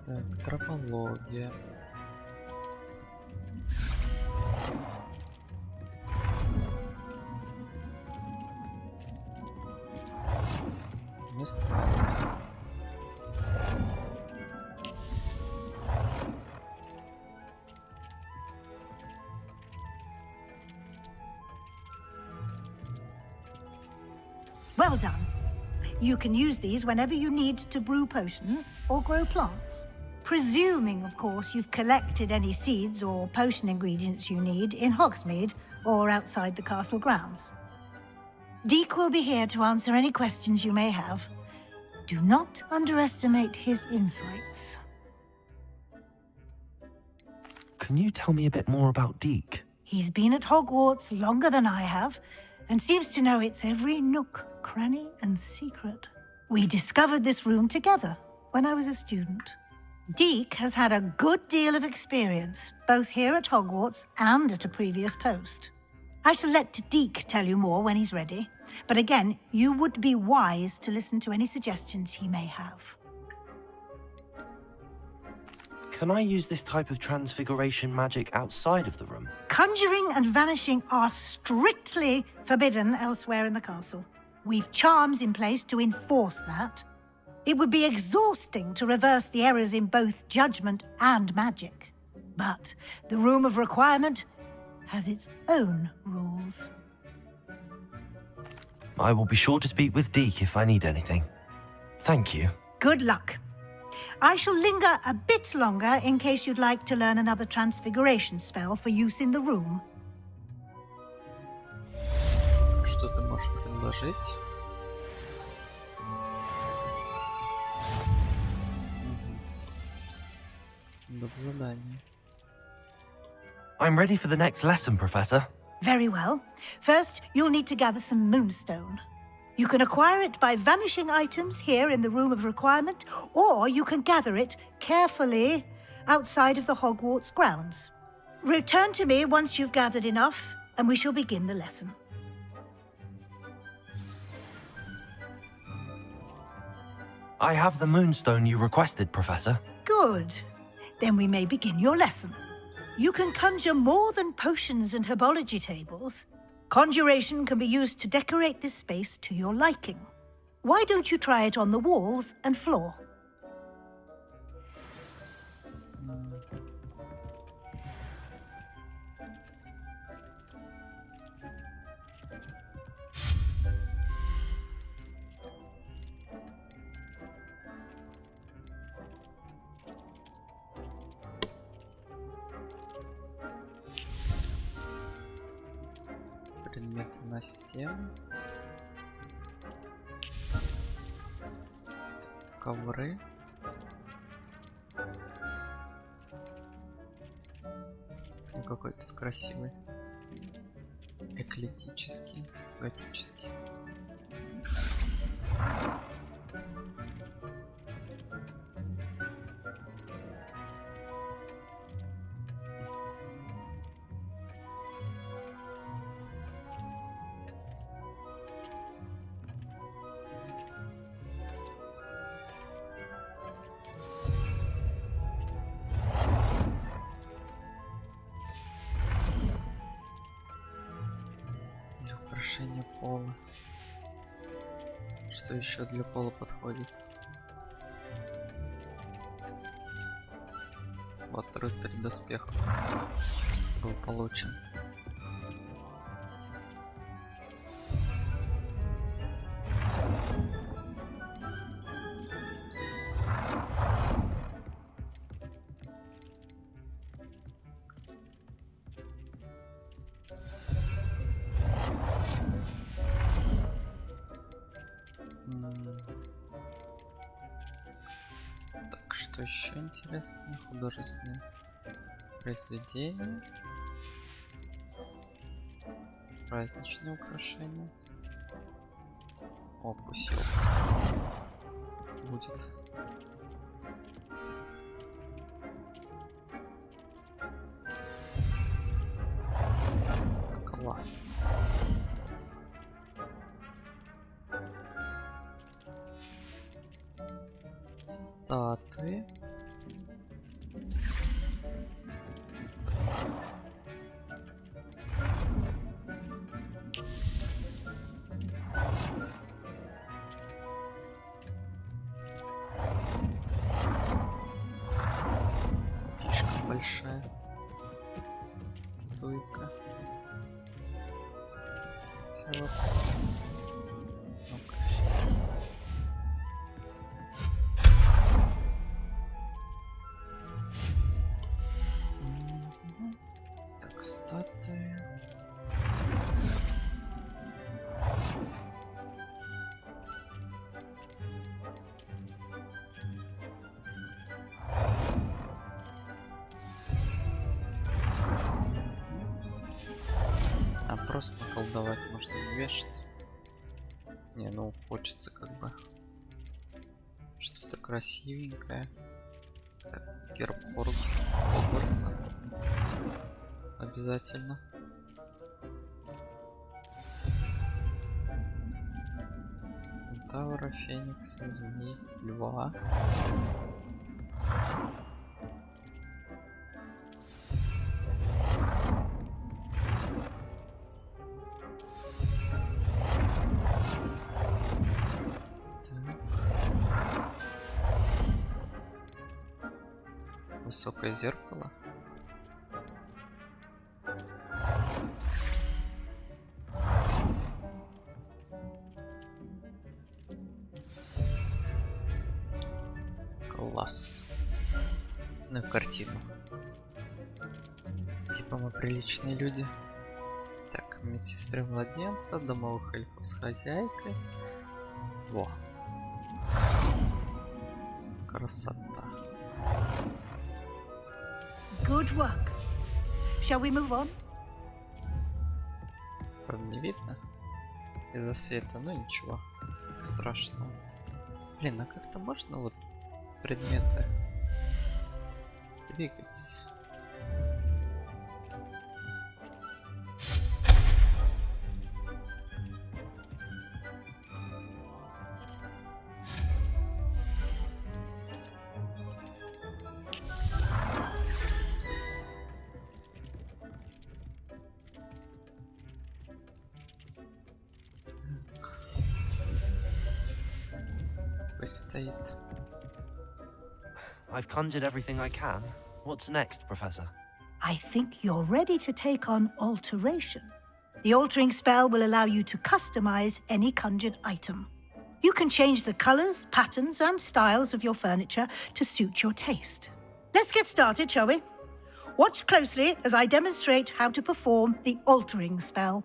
Так, тропология. Место. Well done. You can use these whenever you need to brew potions or grow plants. Presuming, of course, you've collected any seeds or potion ingredients you need in Hogsmeade or outside the castle grounds. Deek will be here to answer any questions you may have. Do not underestimate his insights. Can you tell me a bit more about Deek? He's been at Hogwarts longer than I have, and seems to know its every nook, cranny, and secret. We discovered this room together when I was a student. Deek has had a good deal of experience, both here at Hogwarts and at a previous post. I shall let Deek tell you more when he's ready, but again, you would be wise to listen to any suggestions he may have. Can I use this type of transfiguration magic outside of the room? Conjuring and vanishing are strictly forbidden elsewhere in the castle. We've charms in place to enforce that. It would be exhausting to reverse the errors in both judgment and magic. But the Room of Requirement has its own rules. I will be sure to speak with Deek if I need anything. Thank you. Good luck. I shall linger a bit longer in case you'd like to learn another transfiguration spell for use in the room. Что ты можешь предложить? Доп. Задание. I'm ready for the next lesson, Professor. Very well. First, you'll need to gather some moonstone. You can acquire it by vanishing items here in the Room of Requirement, or you can gather it carefully outside of the Hogwarts grounds. Return to me once you've gathered enough, and we shall begin the lesson. I have the moonstone you requested, Professor. Good. Then we may begin your lesson. You can conjure more than potions and herbology tables. Conjuration can be used to decorate this space to your liking. Why don't you try it on the walls and floor? предметы на стену. Ковры. Ну, какой тут красивый. Эклектический, готический. Украшение пола. Что еще для пола подходит? Вот рыцарь доспехов был получен. Так, что еще интересно? Художественное произведение. Праздничные украшения. О, пусико. Будет. Класс. Статуи. Слишком большая статуйка. Вот. Ну-ка, сейчас. Так, статуи. А просто колдовать можно не вешать. Не, ну хочется как бы что-то красивенькое. Так, герб Хогвартса. Обязательно. Тавра, феникса, змей, льва. Высокое зеркало. Класс. Ну и картину. Типа мы приличные люди. Так, медсестры младенца, домовых эльфов с хозяйкой. Во. Красота. Good work. Shall we move on? Правда, не видно из-за света, но ничего так страшного. Блин, а как-то можно вот предметы двигать? Стоит. I've conjured everything I can. What's next, Professor? I think you're ready to take on alteration. The altering spell will allow you to customize any conjured item. You can change the colors, patterns, and styles of your furniture to suit your taste. Let's get started, shall we? Watch closely as I demonstrate how to perform the altering spell.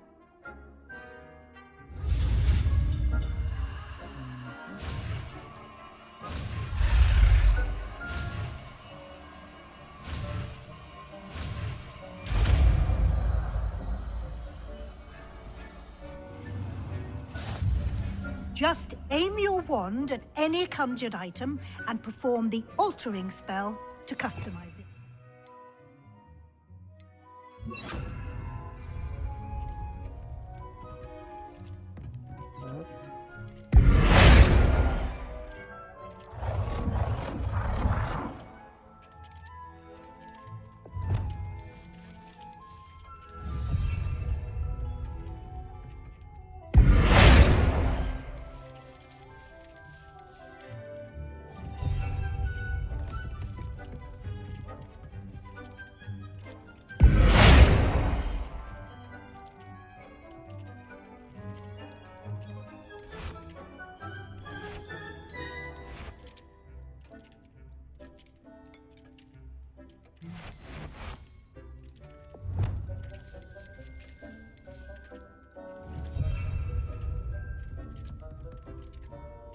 Just aim your wand at any conjured item and perform the altering spell to customize it.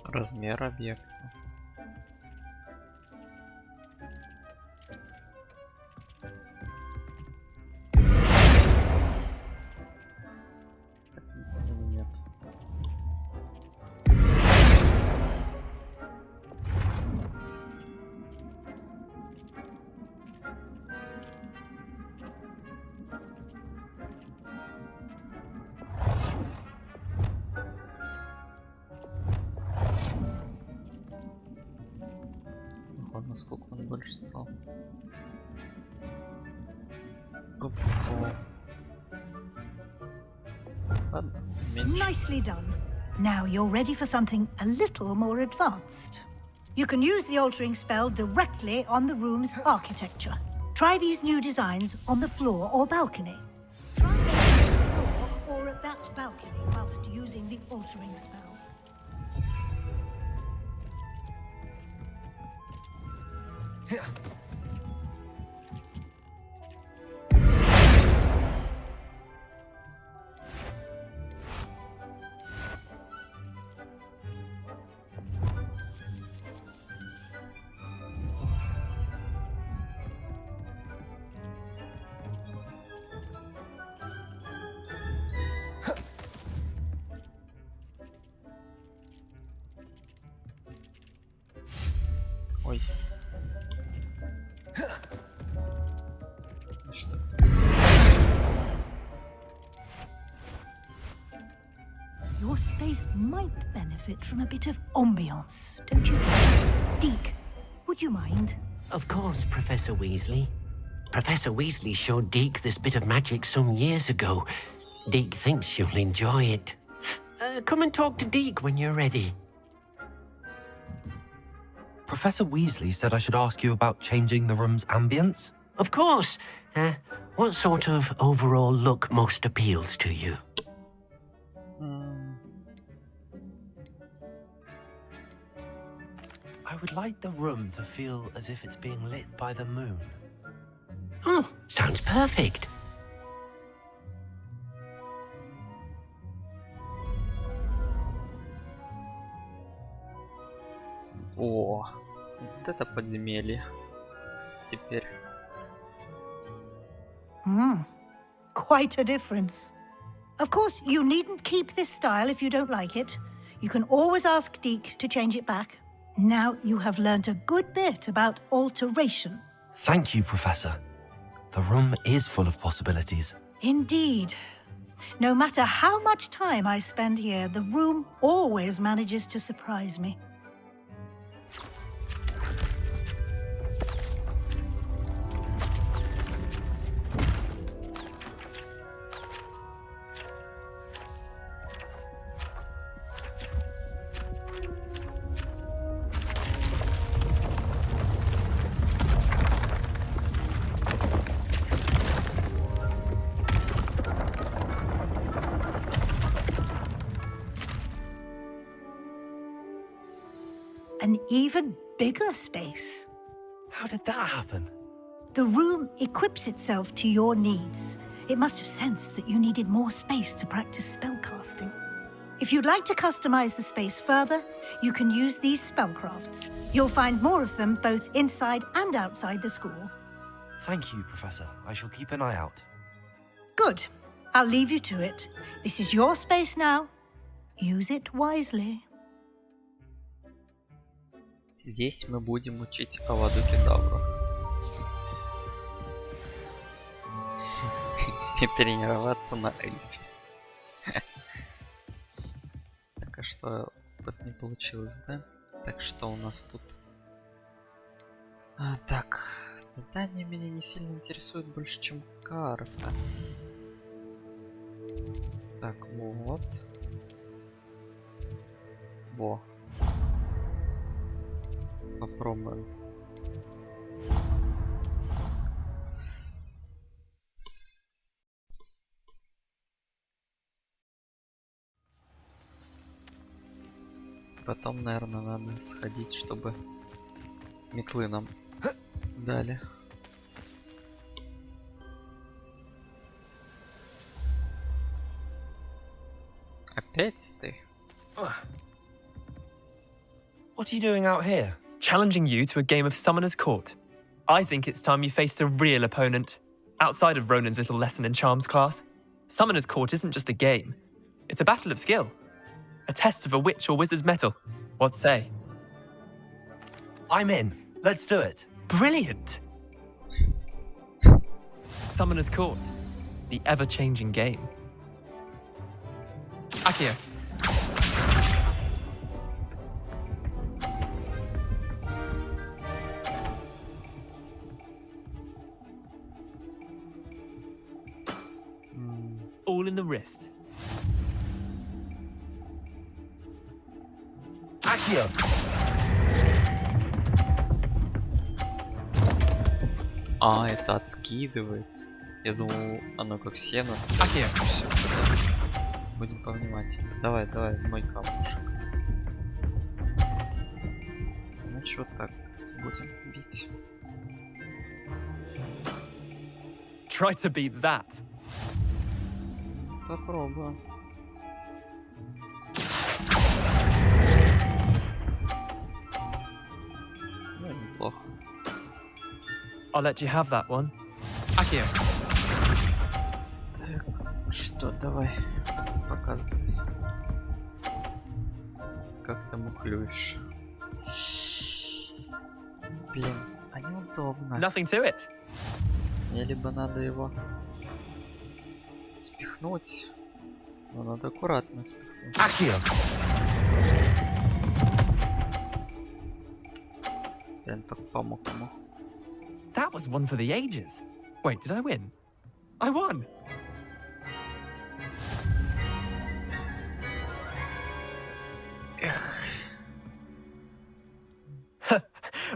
Размер объекта. Нет. Насколько он больше стал. Ладно, меньше. Nicely done. Now you're ready for something a little more advanced. You can use the altering spell directly on the room's architecture. Try these new designs on the floor or balcony. Try them on the floor or at that balcony whilst using the altering spell. Ой. Что это? Your space might benefit from a bit of ambiance, don't you think? Deke, would you mind? Of course, Professor Weasley. Professor Weasley showed Deke this bit of magic some years ago. Deke thinks you'll enjoy it. Come and talk to Deke when you're ready. Professor Weasley said I should ask you about changing the room's ambience? Of course. What sort of overall look most appeals to you? I would like the room to feel as if it's being lit by the moon. Oh, sounds perfect. О, вот это подземелье. Теперь. Quite a difference. Of course, you needn't keep this style if you don't like it. You can always ask Deke to change it back. Now you have learnt a good bit about alteration. Thank you, Professor. The room is full of possibilities. Indeed. No matter how much time I spend here, the room always manages to surprise me. An even bigger space. How did that happen? The room equips itself to your needs. It must have sensed that you needed more space to practice spellcasting. If you'd like to customize the space further, you can use these spellcrafts. You'll find more of them both inside and outside the school. Thank you, Professor. I shall keep an eye out. Good. I'll leave you to it. This is your space now. Use it wisely. Здесь мы будем учить Аваду Кедавру. И тренироваться на эльфе. Так, а что вот не получилось, да? Так, что у нас тут? Так, задание меня не сильно интересует больше, чем карта. Так, вот. Во. Попробуем. Потом, наверное, надо сходить, чтобы метлы нам дали. Опять ты? What are you doing out here? Challenging you to a game of Summoner's Court. I think it's time you faced a real opponent. Outside of Ronan's little lesson in charms class, Summoner's Court isn't just a game. It's a battle of skill. A test of a witch or wizard's mettle. What say? I'm in. Let's do it. Brilliant! Summoner's Court. The ever-changing game. Akio. All in the wrist. Akio. А, это отскидывает. Я думал, оно как сено стоит. Всё, будем повнимательнее. Давай, давай, мой камушек. Значит, вот так будем бить. Try to beat that. Попробую. Ну, неплохо. I'll let you have that one. Akio. Так, что, давай, показывай. Как ты мухлюешь. Блин, а неудобно. Nothing to it. Мне либо надо его спихнуть, но надо аккуратно спихнуть. Akio. Блин, так помог ему. That was one for the ages. Wait, did I win? I won!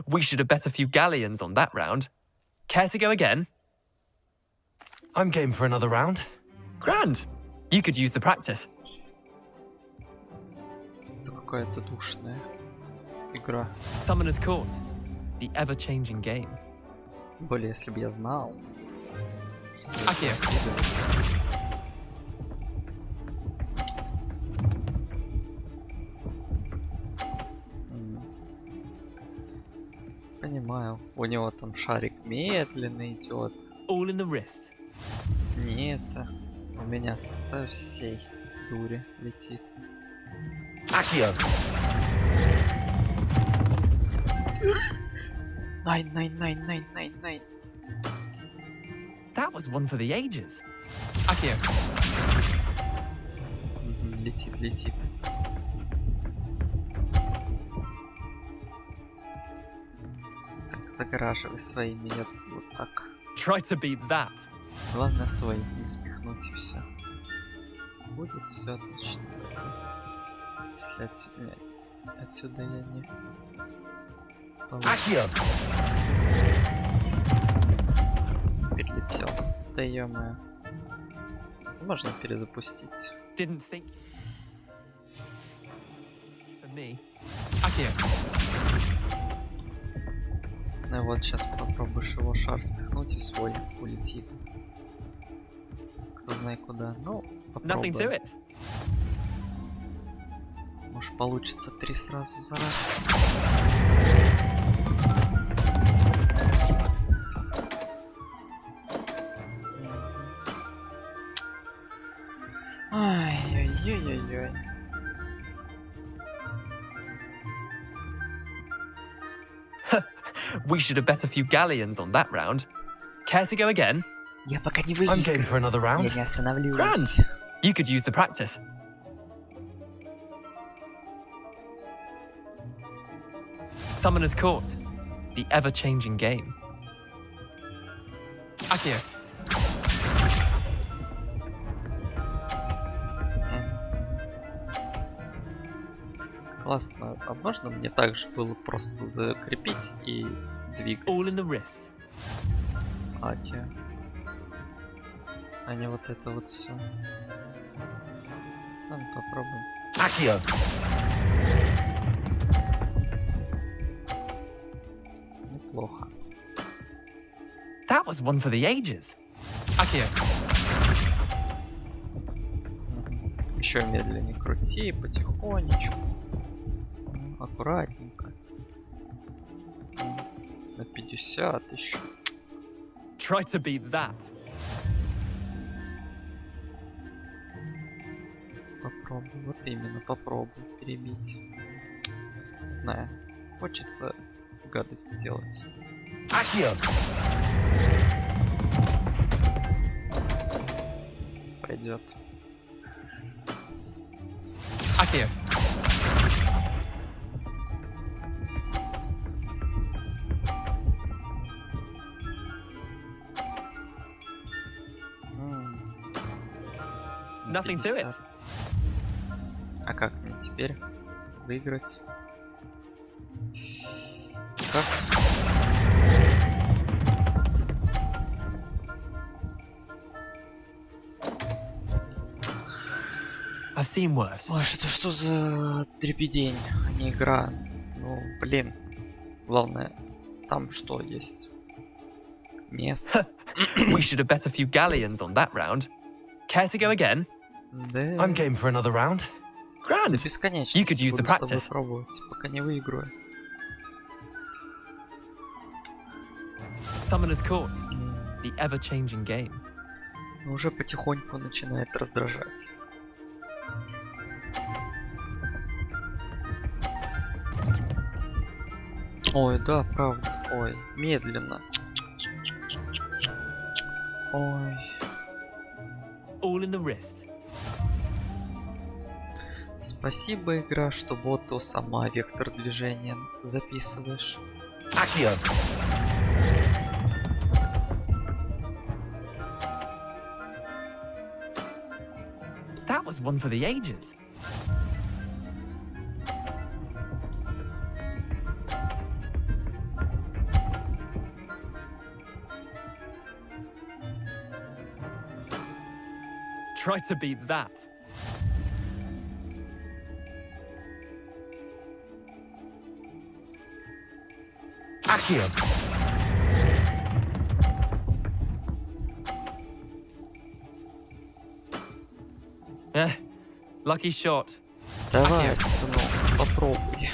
We should have bet a few galleons on that round. Care to go again? I'm game for another round. Grand! You could use the practice. Это какая-то душная игра. Summoner's Court. The ever-changing game. Более, если бы я знал. Akio. Понимаю. У него там шарик медленно идет. All in the wrist. Не это. У меня со всей дури летит. Akio. Найн. That was one for the ages. Akio. Летит. Так, загораживай своими, я вот так. Try to beat that. Главное свои не спихнуть и все. Будет все отлично. Если отсюда я не Акио. Перелетел. Да ё-моё. Можно перезапустить. Didn't think. For me. Akio. Ну вот, сейчас попробуешь его шар спихнуть и свой улетит. Кто знает куда. Ну, попробуем. Nothing to it. Может получится 3 сразу за раз. Ай-яй-яй-яй-яй. We should have bet a few galleons on that round. Care to go again? Я пока не I'm game for выиграю. another round. Я не останавливаюсь. Grand. You could use the practice. Summoner's Court. The ever-changing game. Akio. Классно. А можно мне также было просто закрепить и двигать? All in the wrist. Аки. А не вот это вот все. Давай попробуем. Akio. Неплохо. That was one for the ages. Akio. Еще медленнее крути, потихонечку. Аккуратненько. На 50 еще. Try to beat that. Попробуй, вот именно, попробуй перебить. Не знаю, хочется гадость сделать. Akio. Пойдет. Akio. Nothing to it. А как мне теперь выиграть? Как? I've seen worse. Ой, что за дребедень, а не игра? Ну, блин. Главное, там что есть? Место. We should have bet a few galleons on that round. Care to go again? Да. I'm game for another round. Grand. Да бесконечно. You could use the буду с тобой practice. пробовать, пока не выиграю. Summoner's Court. The ever-changing game. Но уже потихоньку начинает раздражать. Ой, да, правда. Ой, медленно. Ой. All in the wrist. Спасибо, игра, что боту сама вектор движения записываешь. Akio. That was one for the ages. Try to beat that. Akio. Lucky shot. Давай, сынок, попробуй.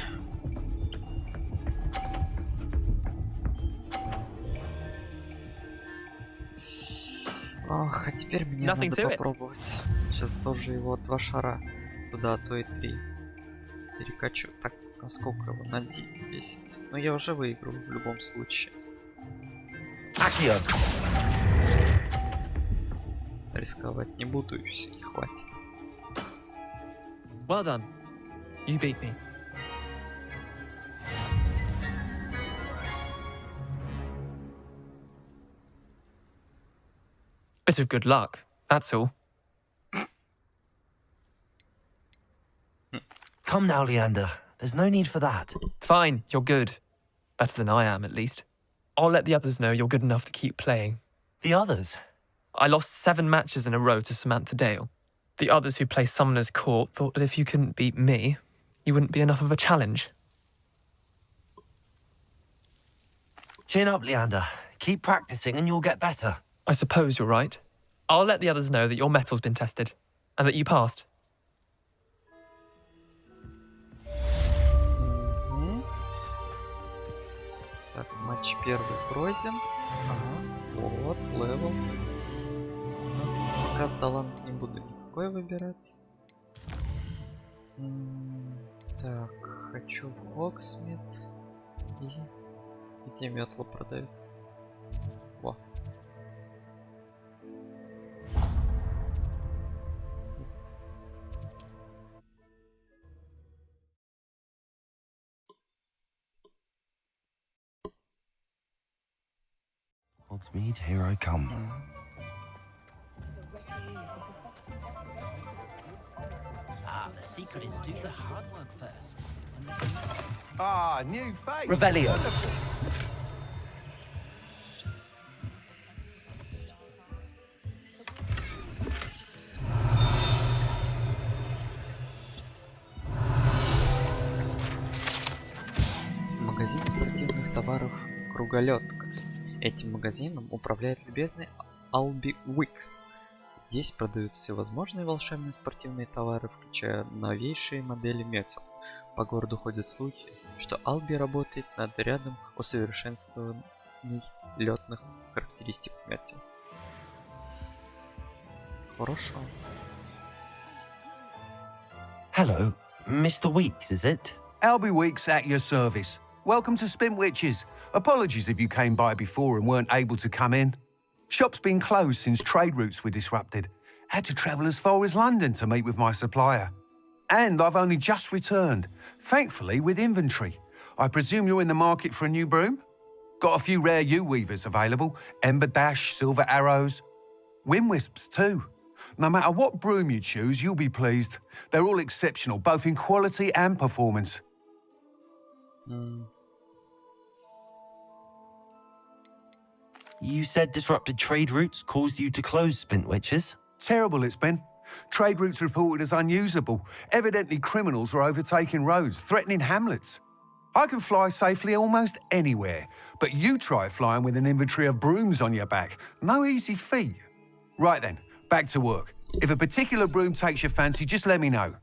Ох, а теперь мне Nothing надо to it. попробовать. Сейчас тоже его 2 шара. Туда, а то и 3. Перекачу. Так, насколько его? На 10. Но я уже выиграл в любом случае. Akio. Рисковать не буду, если не хватит. Well done. You beat me. Bit of good luck, that's all. Come now, Leander. There's no need for that. Fine, you're good. Better than I am, at least. I'll let the others know you're good enough to keep playing. The others? I lost 7 matches in a row to Samantha Dale. The others who play Summoner's Court thought that if you couldn't beat me, you wouldn't be enough of a challenge. Chin up, Leander. Keep practicing and you'll get better. I suppose you're right. I'll let the others know that your metal's been tested, and that you passed. Так, матч первый пройден. Ага, вот, левел. Пока талант не буду никакой выбирать. Так, хочу в Хоксмит. И Где метлу продают? Во. Hogsmeade, here I come. The secret is do the hard work first. New face. Revelio. Магазин спортивных товаров «Круголётка». Этим магазином управляет любезный Алби Уикс. Здесь продают всевозможные волшебные спортивные товары, включая новейшие модели метел. По городу ходят слухи, что Алби работает над рядом усовершенствований летных характеристик метел. Хорошо. Hello, Mr. Weeks, is it? Albie Weeks at your service. Welcome to Spintwitches. Apologies if you came by before and weren't able to come in. Shop's been closed since trade routes were disrupted. Had to travel as far as London to meet with my supplier. And I've only just returned, thankfully with inventory. I presume you're in the market for a new broom? Got a few rare U-weavers available. Ember Dash, Silver Arrows. Wind Wisps too. No matter what broom you choose, you'll be pleased. They're all exceptional, both in quality and performance. You said disrupted trade routes caused you to close Spintwitches? Terrible it's been. Trade routes reported as unusable. Evidently criminals were overtaking roads, threatening hamlets. I can fly safely almost anywhere, but you try flying with an inventory of brooms on your back. No easy feat. Right then, back to work. If a particular broom takes your fancy, just let me know.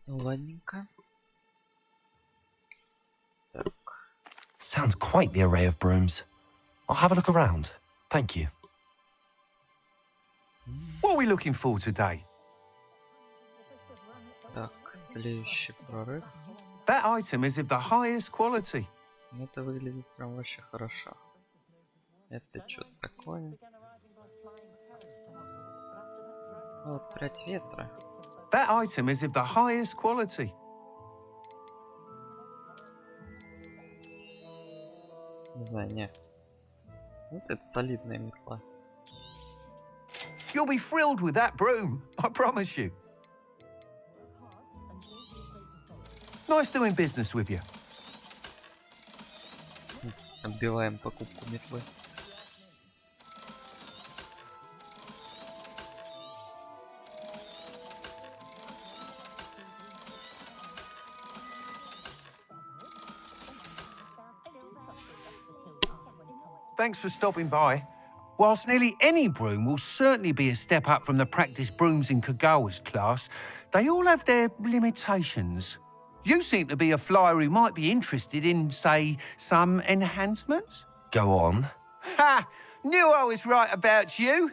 Ладненько. Так. Sounds quite the array of brooms. I'll have a look around. Thank you. What are we looking for today? Так, тлеющий прорыв. That item is of the highest quality. Это выглядит прям вообще хорошо. Это что-то такое. Вот, прядь ветра. That item is of the highest quality. Не знаю, не. Вот это солидная метла. You'll be thrilled with that broom, I promise you. Nice doing business with you. Отбиваем покупку метлы. Thanks for stopping by. Whilst nearly any broom will certainly be a step up from the practice brooms in Kagawa's class, they all have their limitations. You seem to be a flyer who might be interested in, say, some enhancements? Go on. Ha! Knew I was right about you.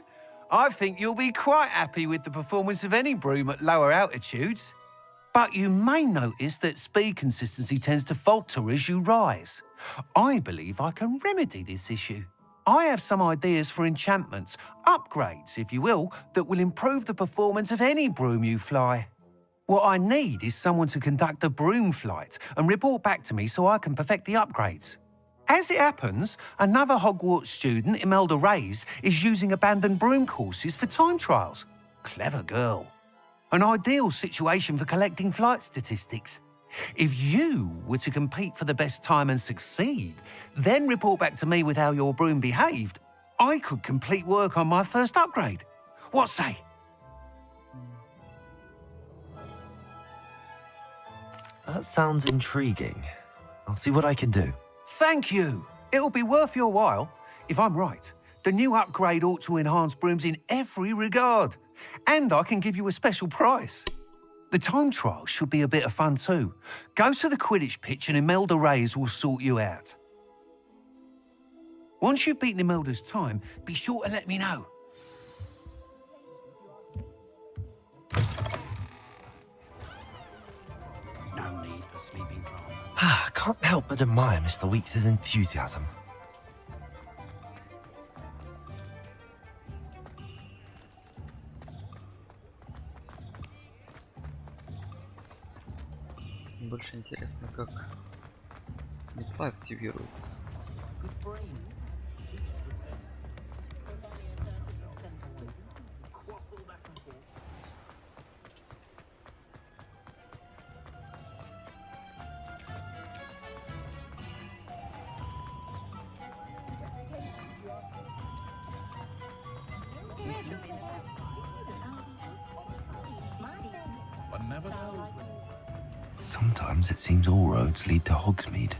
I think you'll be quite happy with the performance of any broom at lower altitudes. But you may notice that speed consistency tends to falter as you rise. I believe I can remedy this issue. I have some ideas for enchantments, upgrades, if you will, that will improve the performance of any broom you fly. What I need is someone to conduct a broom flight and report back to me so I can perfect the upgrades. As it happens, another Hogwarts student, Imelda Reyes, is using abandoned broom courses for time trials. Clever girl. An ideal situation for collecting flight statistics. If you were to compete for the best time and succeed, then report back to me with how your broom behaved, I could complete work on my first upgrade. What say? That sounds intriguing. I'll see what I can do. Thank you. It'll be worth your while. If I'm right, the new upgrade ought to enhance brooms in every regard. And I can give you a special price. The time trial should be a bit of fun too. Go to the Quidditch pitch and Imelda Reyes will sort you out. Once you've beaten Imelda's time, be sure to let me know. can't help but admire Mr. Weeks' enthusiasm. Больше интересно, как метла активируется. Sometimes it seems all roads lead to Hogsmeade.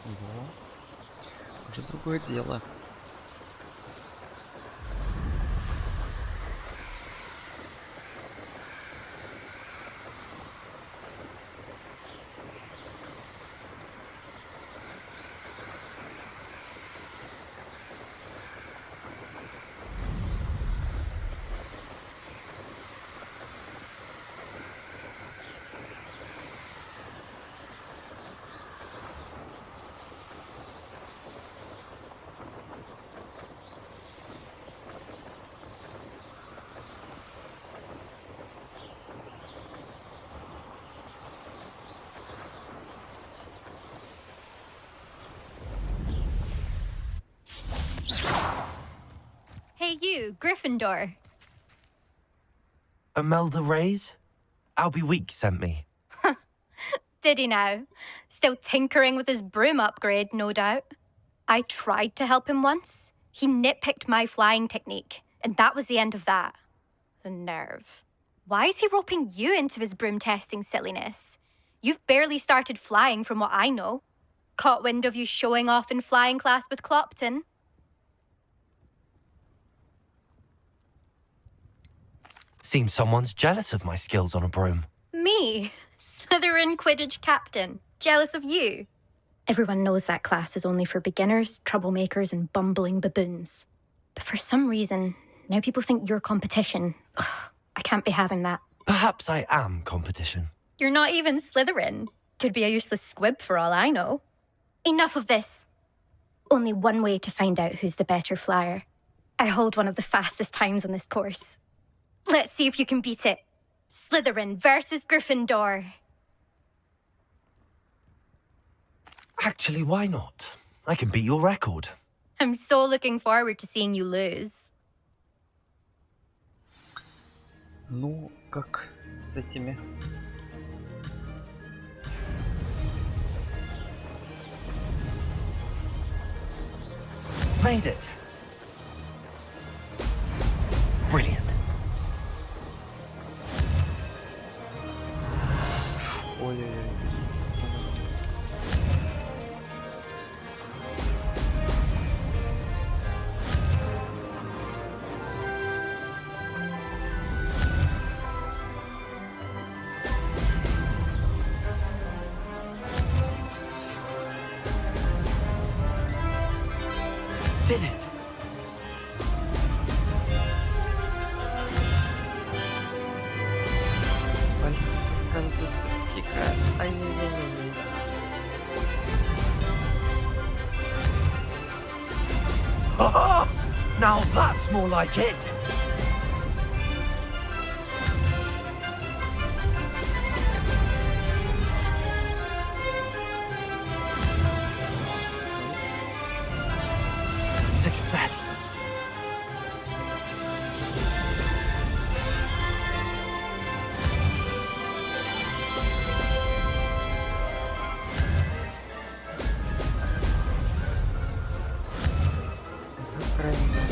Во. Уже другое дело. Hey you, Gryffindor. Imelda Reyes? Albie Weeks sent me. Did he now? Still tinkering with his broom upgrade, no doubt. I tried to help him once. He nitpicked my flying technique, and that was the end of that. The nerve. Why is he roping you into his broom testing silliness? You've barely started flying from what I know. Caught wind of you showing off in flying class with Clopton. Seems someone's jealous of my skills on a broom. Me? Slytherin Quidditch captain. Jealous of you? Everyone knows that class is only for beginners, troublemakers, and bumbling baboons. But for some reason, now people think you're competition. Ugh, I can't be having that. Perhaps I am competition. You're not even Slytherin. Could be a useless squib for all I know. Enough of this. Only one way to find out who's the better flyer. I hold one of the fastest times on this course. Let's see if you can beat it. Slytherin versus Gryffindor. Actually, why not? I can beat your record. I'm so looking forward to seeing you lose. Ну, как с этими? Made it. Brilliant. Ой-ой-ой. Did it. Пальцы соскальзывают со стика. Ай-яй-яй-яй. Ha! Now that's more like it. Success.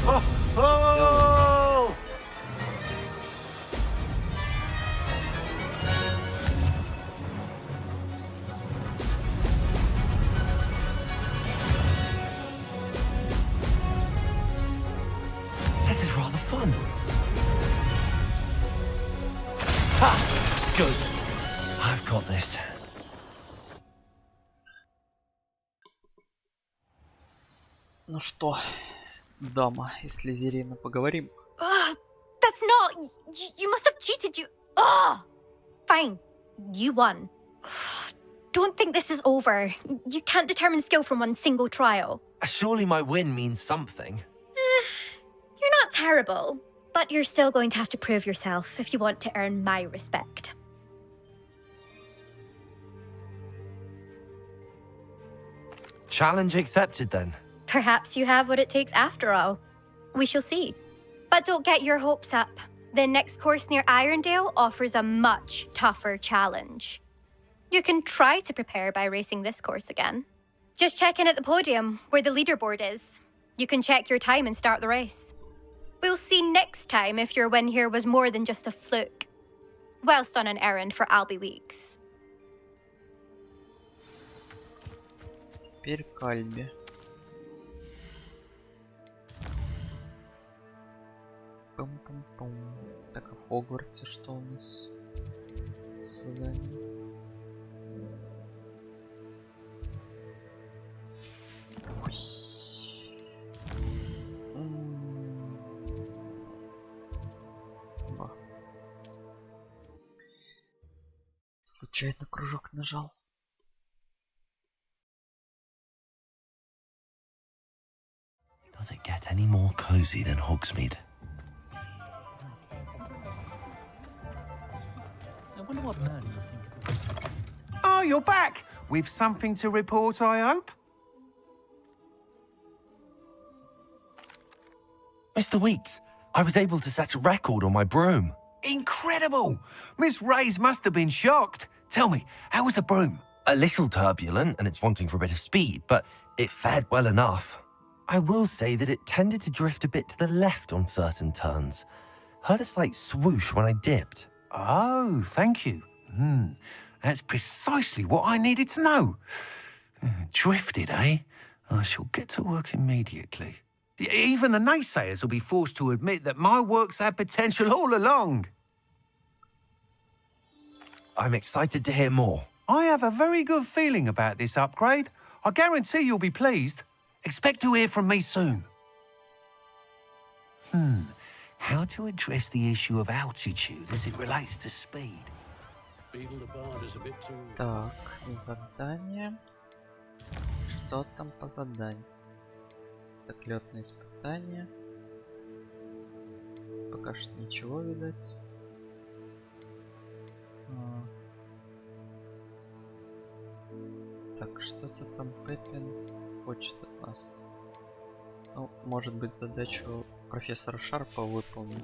Oh! Oh! This is rather fun. Ha! Good. I've got this. Ну что, дама из Слизерина, поговорим? That's not... You must have cheated, you... Fine. You won. Don't think this is over. You can't determine skill from one single trial. Surely my win means something. You're not terrible, but you're still going to have to prove yourself if you want to earn my respect. Challenge accepted then. Perhaps you have what it takes after all. We shall see. But don't get your hopes up. The next course near Irondale offers a much tougher challenge. You can try to prepare by racing this course again. Just check in at the podium, where the leaderboard is. You can check your time and start the race. We'll see next time if your win here was more than just a fluke. Whilst on an errand for Albie Weeks. Теперь к Альбе. Пум-пум-пум. Так, а в Хогвартсе что у нас? Задание. Случайно кружок нажал. Does it get any more cozy than Hogsmeade? I wonder what Merlin will think of it. Oh, you're back! With something to report, I hope? Mr. Weeks, I was able to set a record on my broom. Incredible! Miss Reyes must have been shocked. Tell me, how was the broom? A little turbulent, and it's wanting for a bit of speed, but it fared well enough. I will say that it tended to drift a bit to the left on certain turns. Heard a slight swoosh when I dipped. Oh, thank you. That's precisely what I needed to know. Drifted, eh? I shall get to work immediately. Even the naysayers will be forced to admit that my work's had potential all along. I'm excited to hear more. I have a very good feeling about this upgrade. I guarantee you'll be pleased. Expect to hear from me soon. How to address the issue of altitude as it relates to speed? Так, задание. Что там по заданию? Так, лётное испытание. Пока что ничего, видать. Так, что-то там Пеппин хочет от нас. Ну, может быть, задачу профессора Шарпа выполним.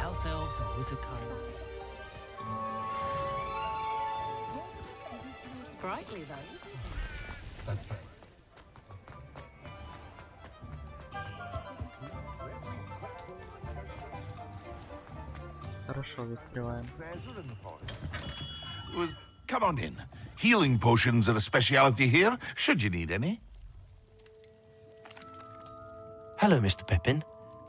House elves and wizard kind. Sprightly, though. Хорошо, застреваем. Come on in. Healing potions are a speciality here, should you need any. Hello, Mr. Pippin.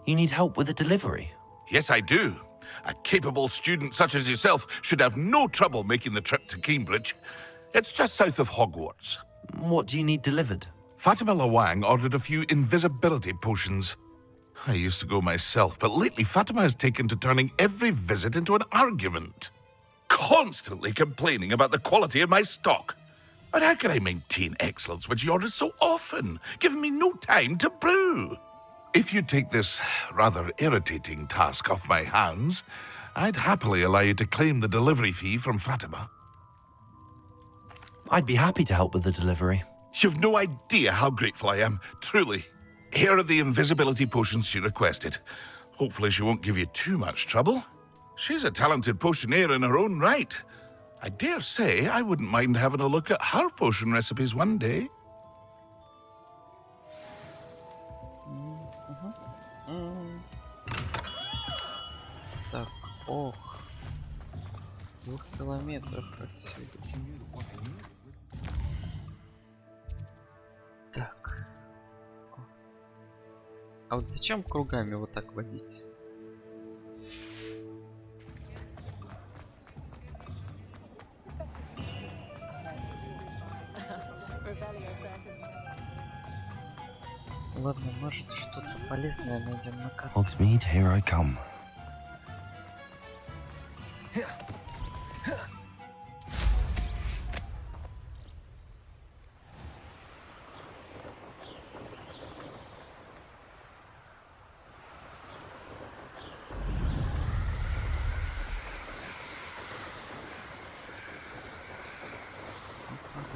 You need help with a delivery? Yes, I do. A capable student such as yourself should have no trouble making the trip to Cambridge. It's just south of Hogwarts. What do you need delivered? Fatima Lawang ordered a few invisibility potions. I used to go myself, but lately Fatima has taken to turning every visit into an argument. Constantly complaining about the quality of my stock. But how can I maintain excellence when she orders so often, giving me no time to brew? If you take this rather irritating task off my hands, I'd happily allow you to claim the delivery fee from Fatima. I'd be happy to help with the delivery. You've no idea how grateful I am, truly. Here are the invisibility potions she requested. Hopefully she won't give you too much trouble. She's a talented potioneer in her own right. I dare say I wouldn't mind having a look at her potion recipes one day. Так, ох. 2 километрах отсюда. Так. А вот зачем кругами вот так водить? Ладно, может что-то полезное найдем на карте. Hogsmeade, here I come.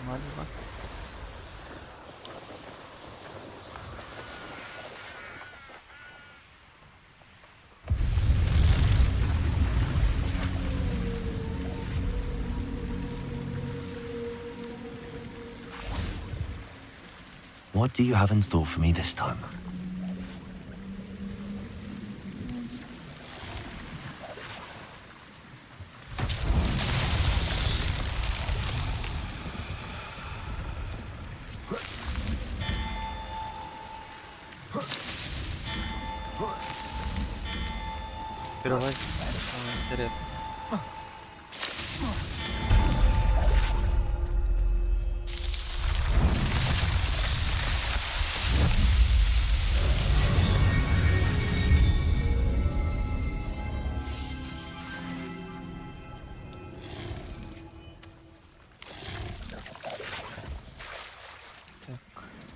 Мальва. What do you have in store for me this time? Впервые самое интересное.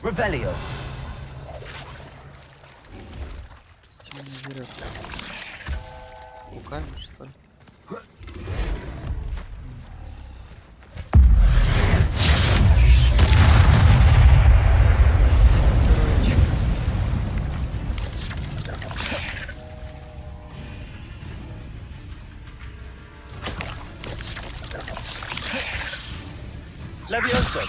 Revelio. С кем он дерется? С пауками, что ли? Levioso.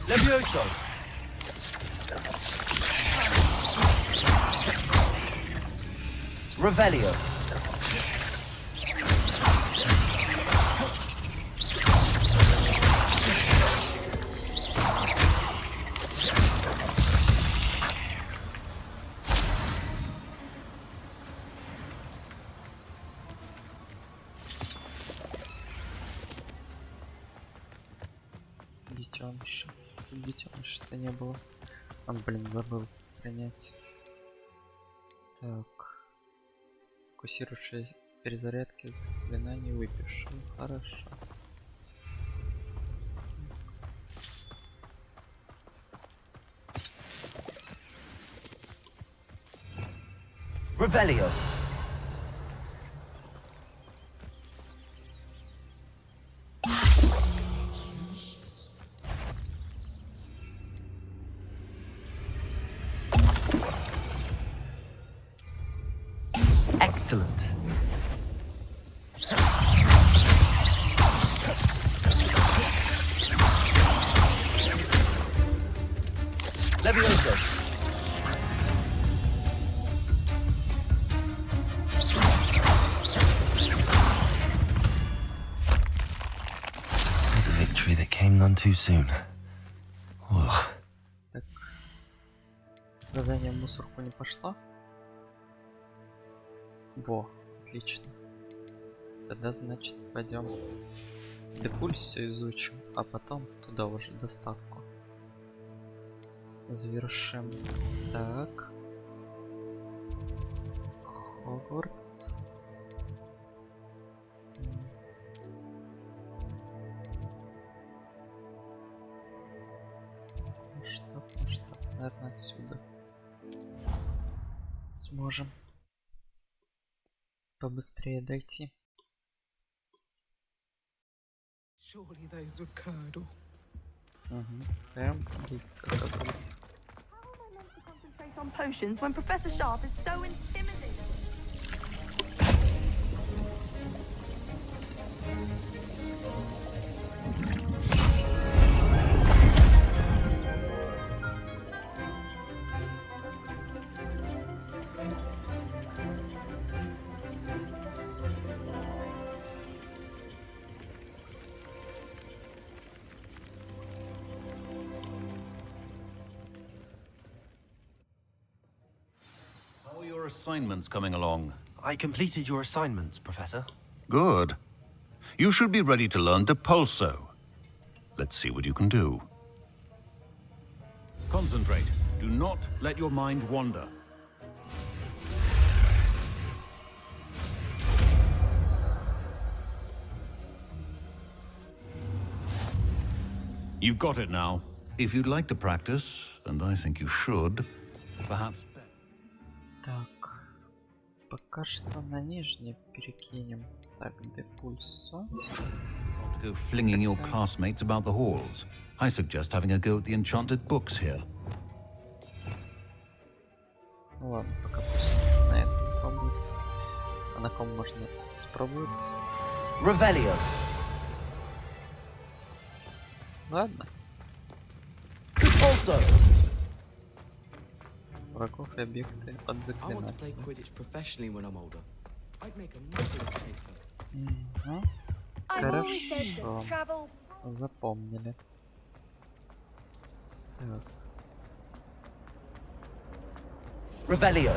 Levioso. Revelio. Детеныша. Детеныша-то не было. Он, блин, забыл принять. Так. Фокусирующие перезарядки заклинаний выпишу. Хорошо. Revelio. Excellent. Levioso. There's a victory that came none too soon. Ugh. Так. Задание в мусорку не пошло? Во, отлично. Тогда, значит, пойдем депульс все изучим, а потом туда уже доставку завершим. Так. Хогвартс. Масштаб, наверное, отсюда сможем побыстрее дойти. Surely those were curdle. Прям близко оказались. Concentrate on potions when Professor Sharp is so intimidating. How are your assignments coming along? I completed your assignments, Professor. Good. You should be ready to learn Depulso. Let's see what you can do. Concentrate. Do not let your mind wander. You've got it now. If you'd like to practice, and I think you should, perhaps... Так, пока что на нижний перекинем. Так, Depulso. Not to go flinging your classmates about the halls. I suggest having a go at the enchanted books here. Ну ладно, пока пусть на этом побудет. А на ком можно испробовать? Revelio. Ладно. Depulso. Врагов и объекты от заклинателя. Хорошо. Запомнили. Так. Revelio.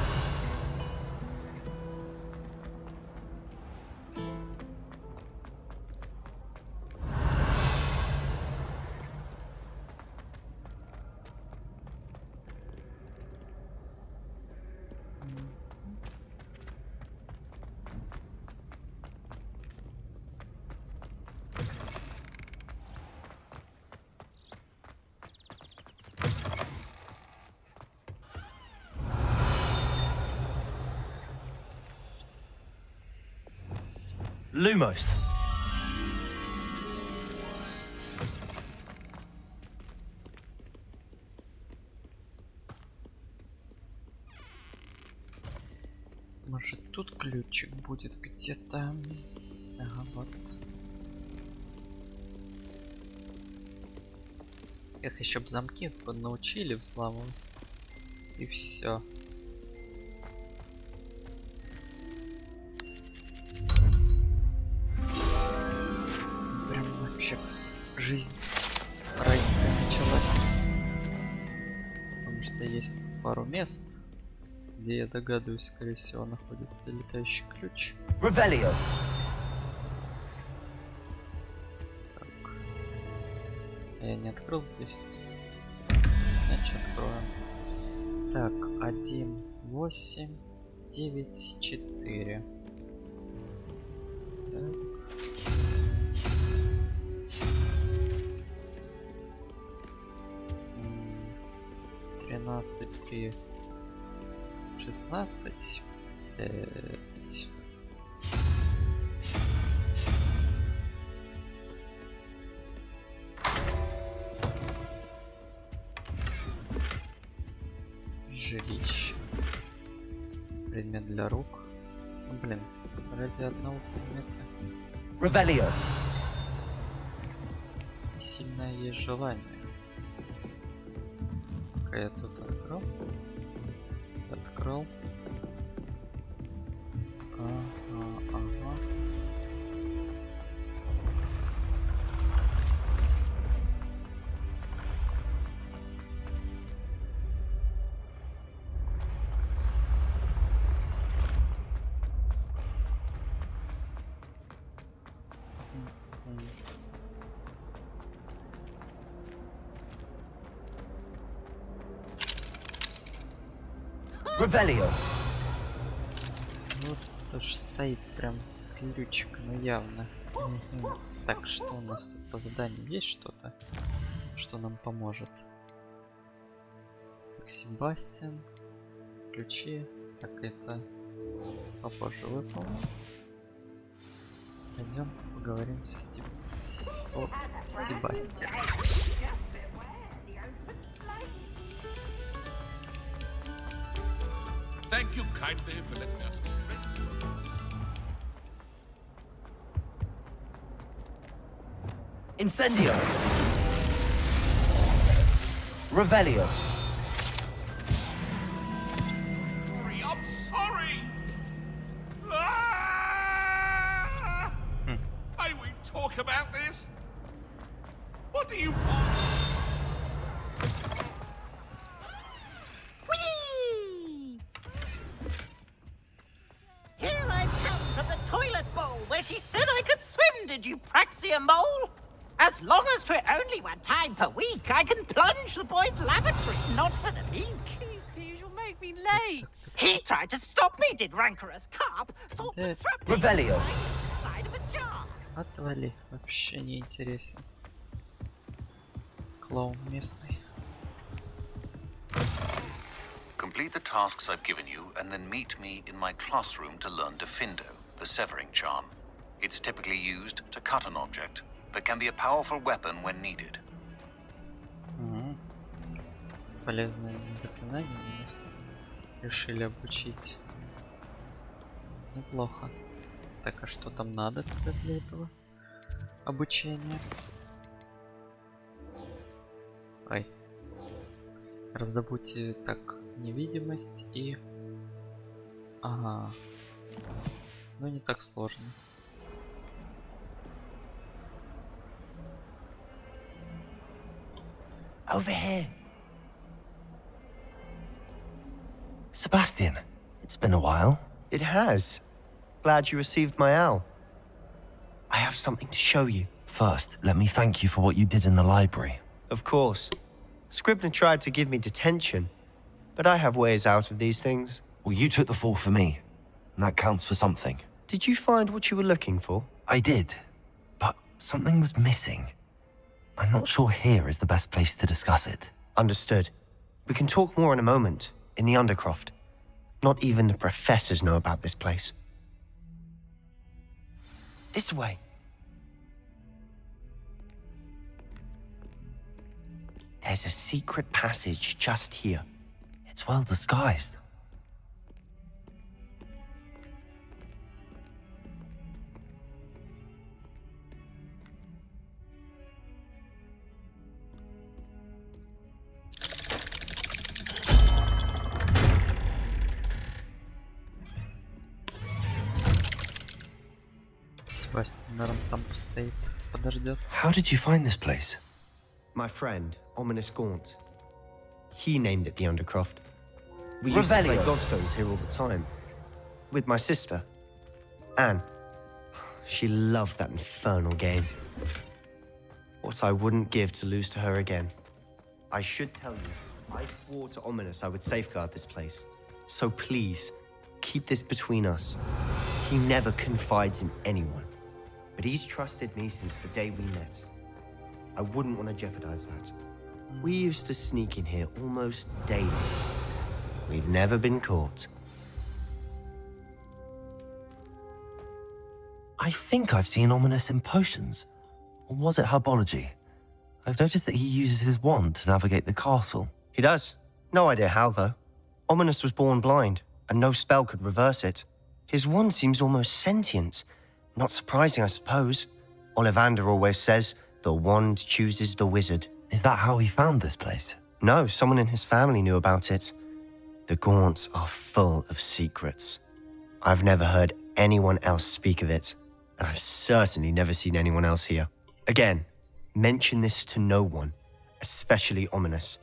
Lumos. Может, тут ключик будет где-то? Ага, вот. Эх, еще б замки научили взламывать. И все. Прям вообще жизнь райская началась. Потому что есть пару мест, где, я догадываюсь, скорее всего, находится летающий ключ. Revelio. Так. Я не открыл здесь. Значит, откроем. Так, 1, 8, 9, 4. Так. 13, 3, 16, 5. Жилище. Предмет для рук. Ну, блин, ради одного предмета. Revelio. И сильное есть желание. Пока я тут открыл. Открыл. Ага. Revelio. Вот тоже стоит прям ключик, ну явно. Так, что у нас тут по заданию? Есть что-то, что нам поможет? Так, Себастьян. Ключи. Так, это попозже выполним. Пойдем поговорим со Себастьяном. Thank you kindly for letting us Incendio. Revelio. I'm sorry! May we talk about this? What do you want? Whee! Here I've come from the toilet bowl where she said I could swim, did did you praxia mole? As long as 'twere only one time per week, I can plunge the boy's lavatory, not for the meek. Please, you'll make me late. He tried to stop me, did rancorous carp. Sought the trap Revelio. inside of a jar. Отвали, вообще не интересен. Клоун местный. Complete the tasks I've given you and then meet me in my classroom to learn Defindo, the severing charm. It's typically used to cut an object, but can be a powerful weapon when needed. Полезное заклинание нас решили обучить. Неплохо. Так, а что там надо тогда для этого обучения? Ой. Раздобудьте так невидимость и... Ага. Ну не так сложно. Over here. Sebastian, it's been a while. It has. Glad you received my owl. I have something to show you. First, let me thank you for what you did in the library. Of course. Scribner tried to give me detention, but I have ways out of these things. Well, you took the fall for me, and that counts for something. Did you find what you were looking for? I did, but something was missing. I'm not sure here is the best place to discuss it. Understood. We can talk more in a moment, in the Undercroft. Not even the professors know about this place. This way. There's a secret passage just here. It's well disguised. Наверное, там постоит, подождет. How did you find this place? My friend, Ominous Gaunt. He named it the Undercroft. We used to play Godstones here all the time. With my sister, Anne. She loved that infernal game. What I wouldn't give to lose to her again. I should tell you, I swore to Ominous I would safeguard this place. So please, keep this between us. He never confides in anyone. But he's trusted me since the day we met. I wouldn't want to jeopardize that. We used to sneak in here almost daily. We've never been caught. I think I've seen Ominous in potions. Or was it herbology? I've noticed that he uses his wand to navigate the castle. He does. No idea how, though. Ominous was born blind, and no spell could reverse it. His wand seems almost sentient. Not surprising, I suppose. Ollivander always says, the wand chooses the wizard. Is that how he found this place? No, someone in his family knew about it. The Gaunts are full of secrets. I've never heard anyone else speak of it, and I've certainly never seen anyone else here. Again, mention this to no one, especially Ominous.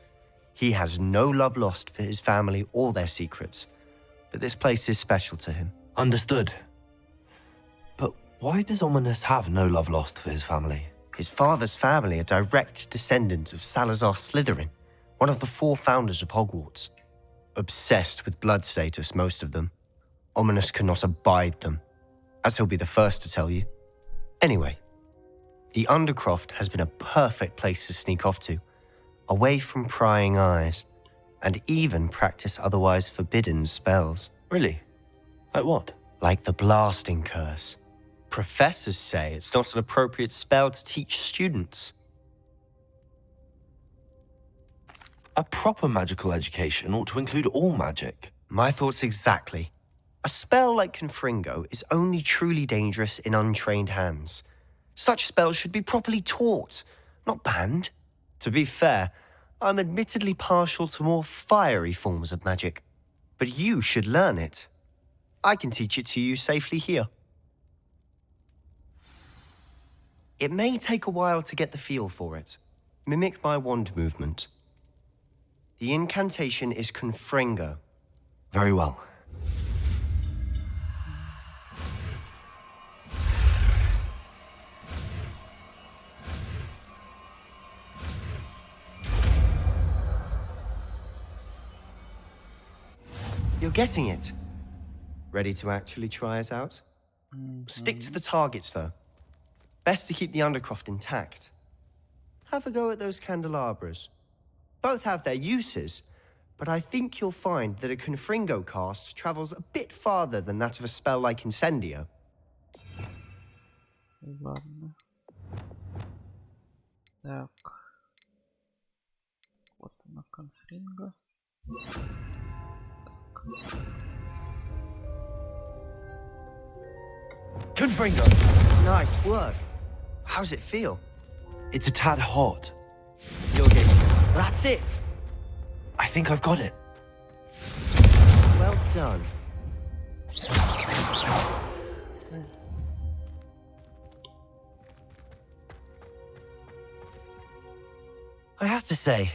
He has no love lost for his family or their secrets, but this place is special to him. Understood. But why does Ominous have no love lost for his family? His father's family are direct descendants of Salazar Slytherin, one of the 4 founders of Hogwarts. Obsessed with blood status, most of them. Ominous cannot abide them, as he'll be the first to tell you. Anyway, the Undercroft has been a perfect place to sneak off to, away from prying eyes, and even practice otherwise forbidden spells. Really? Like what? Like the blasting curse. Professors say it's not an appropriate spell to teach students. A proper magical education ought to include all magic. My thoughts exactly. A spell like Confringo is only truly dangerous in untrained hands. Such spells should be properly taught, not banned. To be fair, I'm admittedly partial to more fiery forms of magic. But you should learn it. I can teach it to you safely here. It may take a while to get the feel for it. Mimic my wand movement. The incantation is Confringo. Very well. You're getting it. Ready to actually try it out? Stick to the targets, though. Best to keep the Undercroft intact. Have a go at those candelabras. Both have their uses, but I think you'll find that a Confringo cast travels a bit farther than that of a spell like Incendio. Ладно. Так. Вот она, Confringo. Confringo! Nice work. How's it feel? It's a tad hot. You're good. That's it! I think I've got it. Well done. I have to say,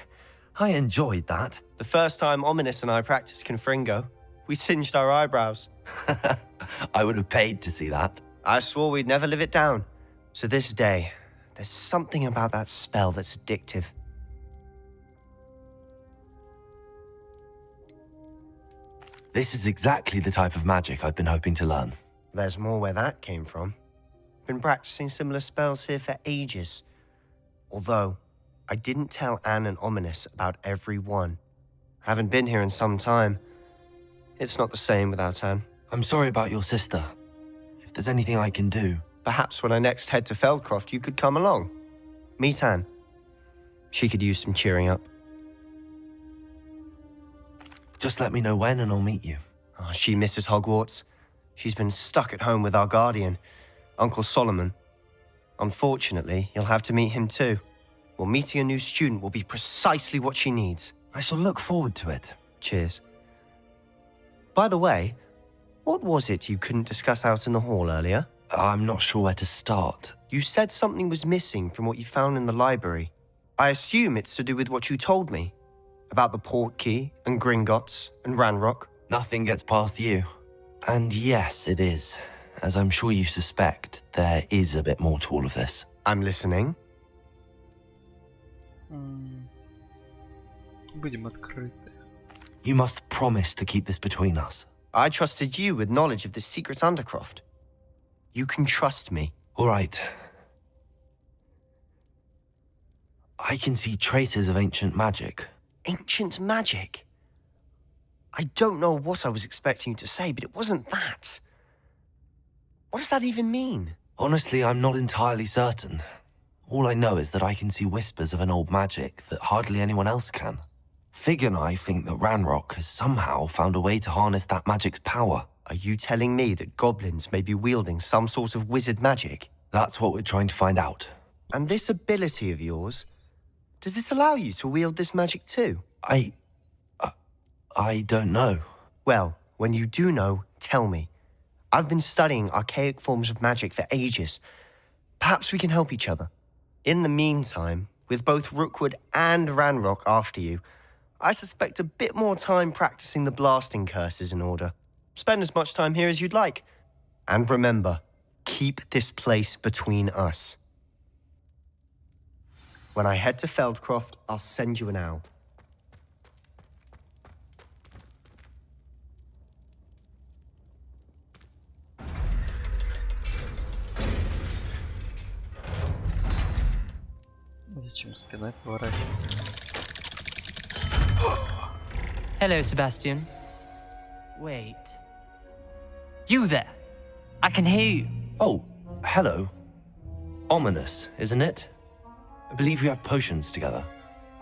I enjoyed that. The first time Ominous and I practiced Confringo, we singed our eyebrows. I would have paid to see that. I swore we'd never live it down. So this day, there's something about that spell that's addictive. This is exactly the type of magic I've been hoping to learn. There's more where that came from. Been practicing similar spells here for ages. Although, I didn't tell Anne and Ominous about every one. Haven't been here in some time. It's not the same without Anne. I'm sorry about your sister. If there's anything I can do... Perhaps when I next head to Feldcroft, you could come along. Meet Anne. She could use some cheering up. Just let me know when and I'll meet you. Oh, she misses Hogwarts. She's been stuck at home with our guardian, Uncle Solomon. Unfortunately, you'll have to meet him too. Well, meeting a new student will be precisely what she needs. I shall look forward to it. Cheers. By the way, what was it you couldn't discuss out in the hall earlier? I'm not sure where to start. You said something was missing from what you found in the library. I assume it's to do with what you told me. About the Portkey and Gringotts and Ranrock. Nothing gets past you. And yes, it is. As I'm sure you suspect, there is a bit more to all of this. I'm listening. Будем открыты. You must promise to keep this between us. I trusted you with knowledge of the secret Undercroft. You can trust me. All right. I can see traces of ancient magic. Ancient magic? I don't know what I was expecting you to say, but it wasn't that. What does that even mean? Honestly, I'm not entirely certain. All I know is that I can see whispers of an old magic that hardly anyone else can. Fig and I think that Ranrock has somehow found a way to harness that magic's power. Are you telling me that goblins may be wielding some sort of wizard magic? That's what we're trying to find out. And this ability of yours, does it allow you to wield this magic too? I don't know. Well, when you do know, tell me. I've been studying archaic forms of magic for ages. Perhaps we can help each other. In the meantime, with both Rookwood and Ranrock after you, I suspect a bit more time practicing the blasting curses in order. Spend as much time here as you'd like. And remember, keep this place between us. When I head to Feldcroft, I'll send you an owl. Зачем спиной поворачиваться? Hello, Sebastian. Wait. You there? I can hear you. Oh, hello. Ominous, isn't it? I believe we have potions together.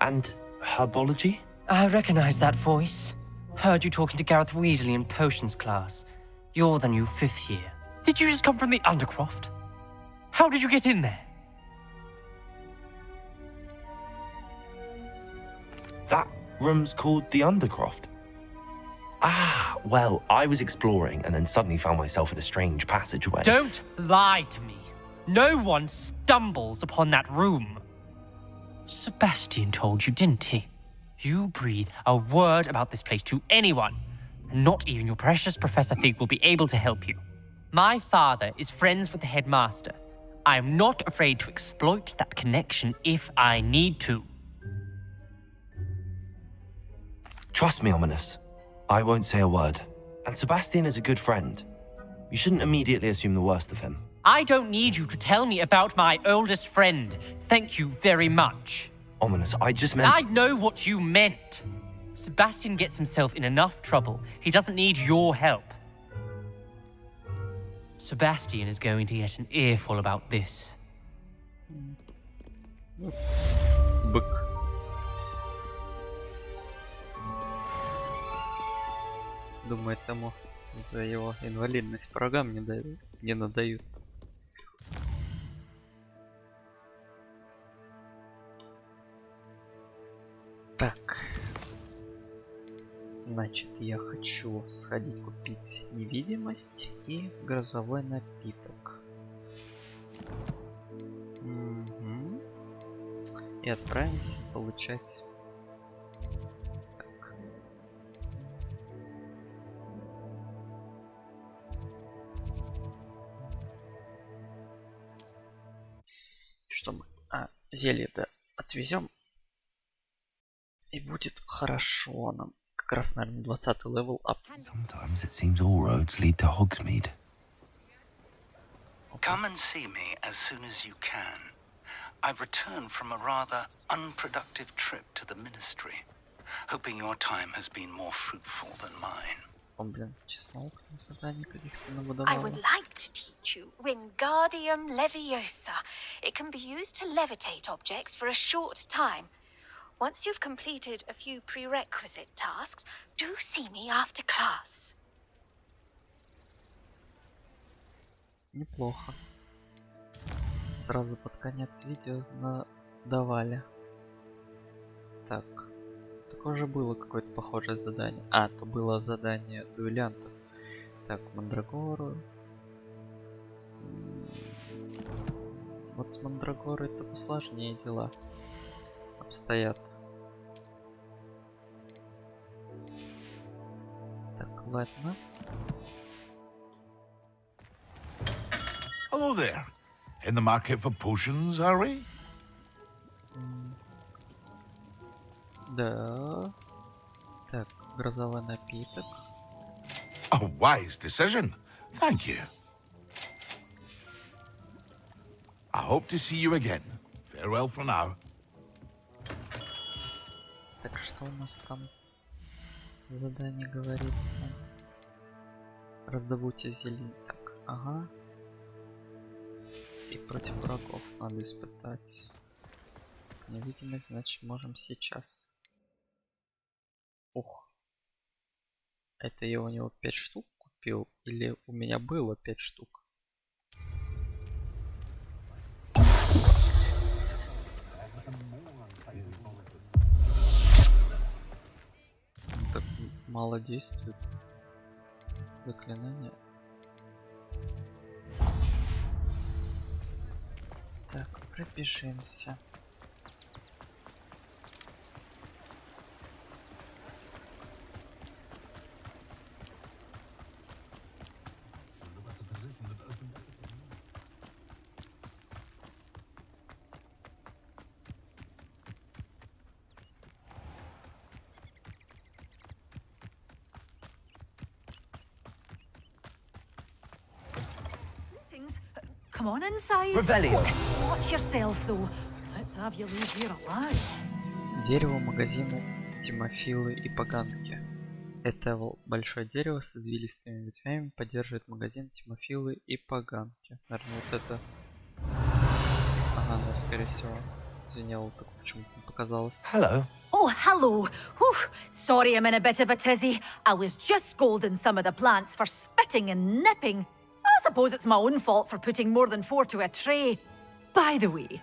And herbology? I recognize that voice. Heard you talking to Gareth Weasley in potions class. You're the new 5th year. Did you just come from the Undercroft? How did you get in there? That room's called the Undercroft. Ah, well, I was exploring and then suddenly found myself in a strange passageway. Don't lie to me. No one stumbles upon that room. Sebastian told you, didn't he? You breathe a word about this place to anyone, and not even your precious Professor Fig will be able to help you. My father is friends with the headmaster. I am not afraid to exploit that connection if I need to. Trust me, Ominous. I won't say a word. And Sebastian is a good friend. You shouldn't immediately assume the worst of him. I don't need you to tell me about my oldest friend. Thank you very much. Ominous, I just meant... I know what you meant. Sebastian gets himself in enough trouble. He doesn't need your help. Sebastian is going to get an earful about this. Бык. Думает, тому за его инвалидность по рогам не надают. Так. Значит, я хочу сходить купить невидимость и грозовой напиток. Угу. И отправимся получать. Так. Что мы? Зелье-то отвезем. И будет хорошо нам. Как раз, наверное, 20-й левел ап. Sometimes it seems all roads lead to Hogsmeade. Come and see me as soon as you can. I've returned from a rather unproductive trip to the ministry, hoping your time has been more fruitful than mine. О, блин, честно, там заданий каких-то I навыдавало. would like to teach you Wingardium Leviosa. It can be used to levitate objects for a short time. Once you've completed a few prerequisite tasks, do see me after class. Неплохо. Сразу под конец видео надавали. Так. Такое же было какое-то похожее задание. То было задание дуэлянтов. Так, Мандрагору. Вот с Мандрагорой это посложнее дела обстоят. Так, ладно. Hello there. In the market for potions, are we? Да. Так, грозовой напиток. A wise decision. Thank you. I hope to see you again. Farewell for now. Так, что у нас там? Задание говорится. Раздобудьте зелье. Так, ага. И против врагов надо испытать. Невидимость, значит, можем сейчас. Ух. Это я у него 5 штук купил? Или у меня было 5 штук? Так мало действует. Заклинание. Так, пробежимся. Come on inside. Revelio. Watch yourself, though. Let's have you leave here alive. Дерево магазина Тимофилы и Поганки. Это большое дерево с извилистыми ветвями поддерживает магазин Тимофилы и Поганки. Наверное, вот это... Ага, да, скорее всего. Извинял, так почему-то не показалось. Hello. Oh, hello. Whew. Sorry I'm in a bit of a tizzy. I was just scolding some of the plants for spitting and nipping. I suppose it's my own fault for putting more than 4 to a tray. By the way,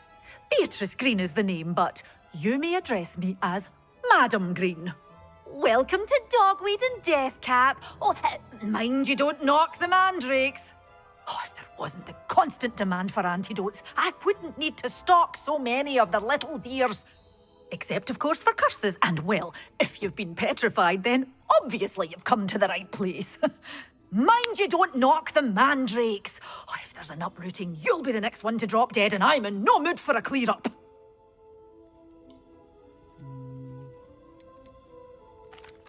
Beatrice Green is the name, but you may address me as Madam Green. Welcome to Dogweed and Deathcap. Oh, mind you don't knock the mandrakes. Oh, if there wasn't the constant demand for antidotes, I wouldn't need to stock so many of the little dears. Except, of course, for curses. And, well, if you've been petrified, then obviously you've come to the right place. Mind you don't knock the mandrakes. Oh, if there's an uprooting, you'll be the next one to drop dead, and I'm in no mood for a clear-up.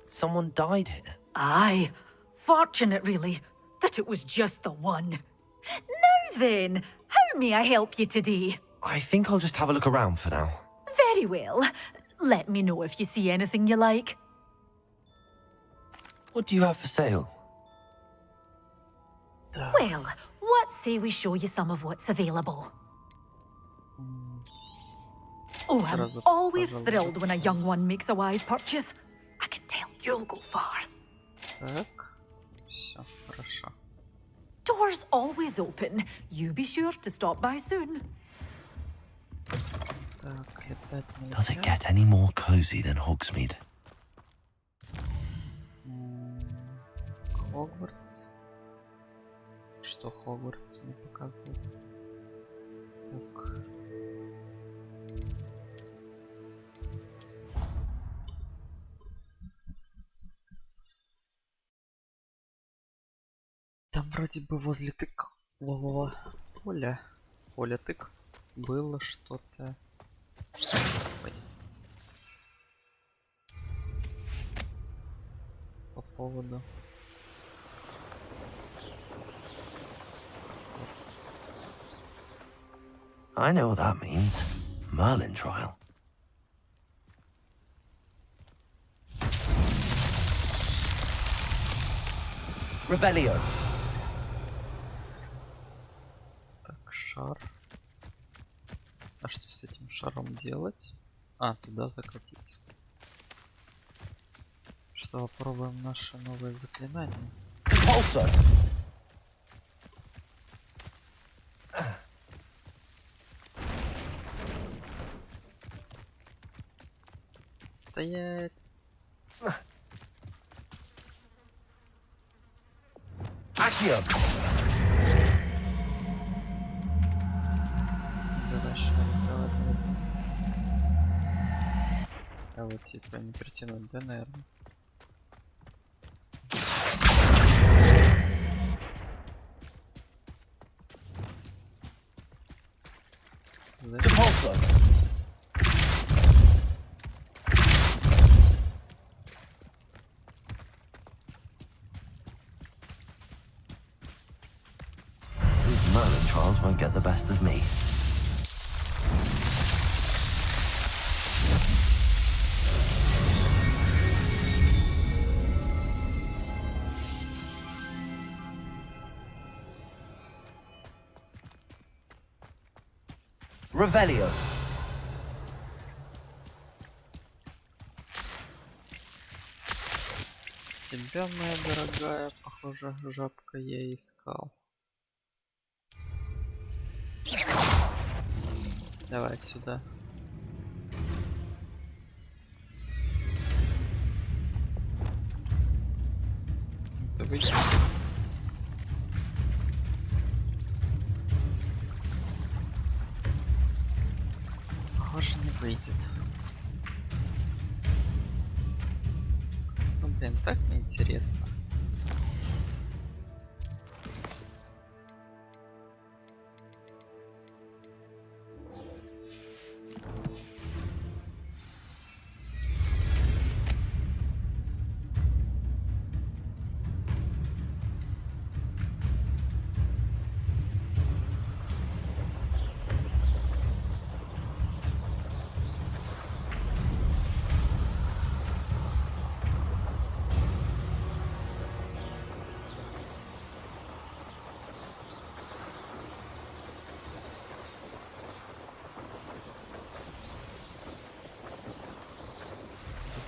Someone died here. Aye. Fortunate, really, that it was just the one. Now then, how may I help you today? I think I'll just have a look around for now. Very well. Let me know if you see anything you like. What do you have for sale? Well, what say we show you some of what's available? Oh, I'm always thrilled when a young one makes a wise purchase. I can tell you'll go far. Так, все, хорошо. Doors always open. You be sure to stop by soon. Так, летать нельзя. Does it get any more cozy than Hogsmeade? Хогвартс. Что Хогвартс мне показывает? Так. Там вроде бы возле тыкового поля тык было что-то. По поводу. I know what that means. Merlin trial. Revelio. Так, шар. А что с этим шаром делать? А, туда закатить. Что, попробуем наше новое заклинание. Pulsar. Стоять. Accio. Давай, давай. А вот типа не притянуть, да, наверное? Depulso. These Merlin trials won't get the best of me. Revelio. Тебя, моя дорогая, похоже, жабка я искал. Давай сюда. Это выйдет. Похоже, не выйдет. Ну, блин, так неинтересно.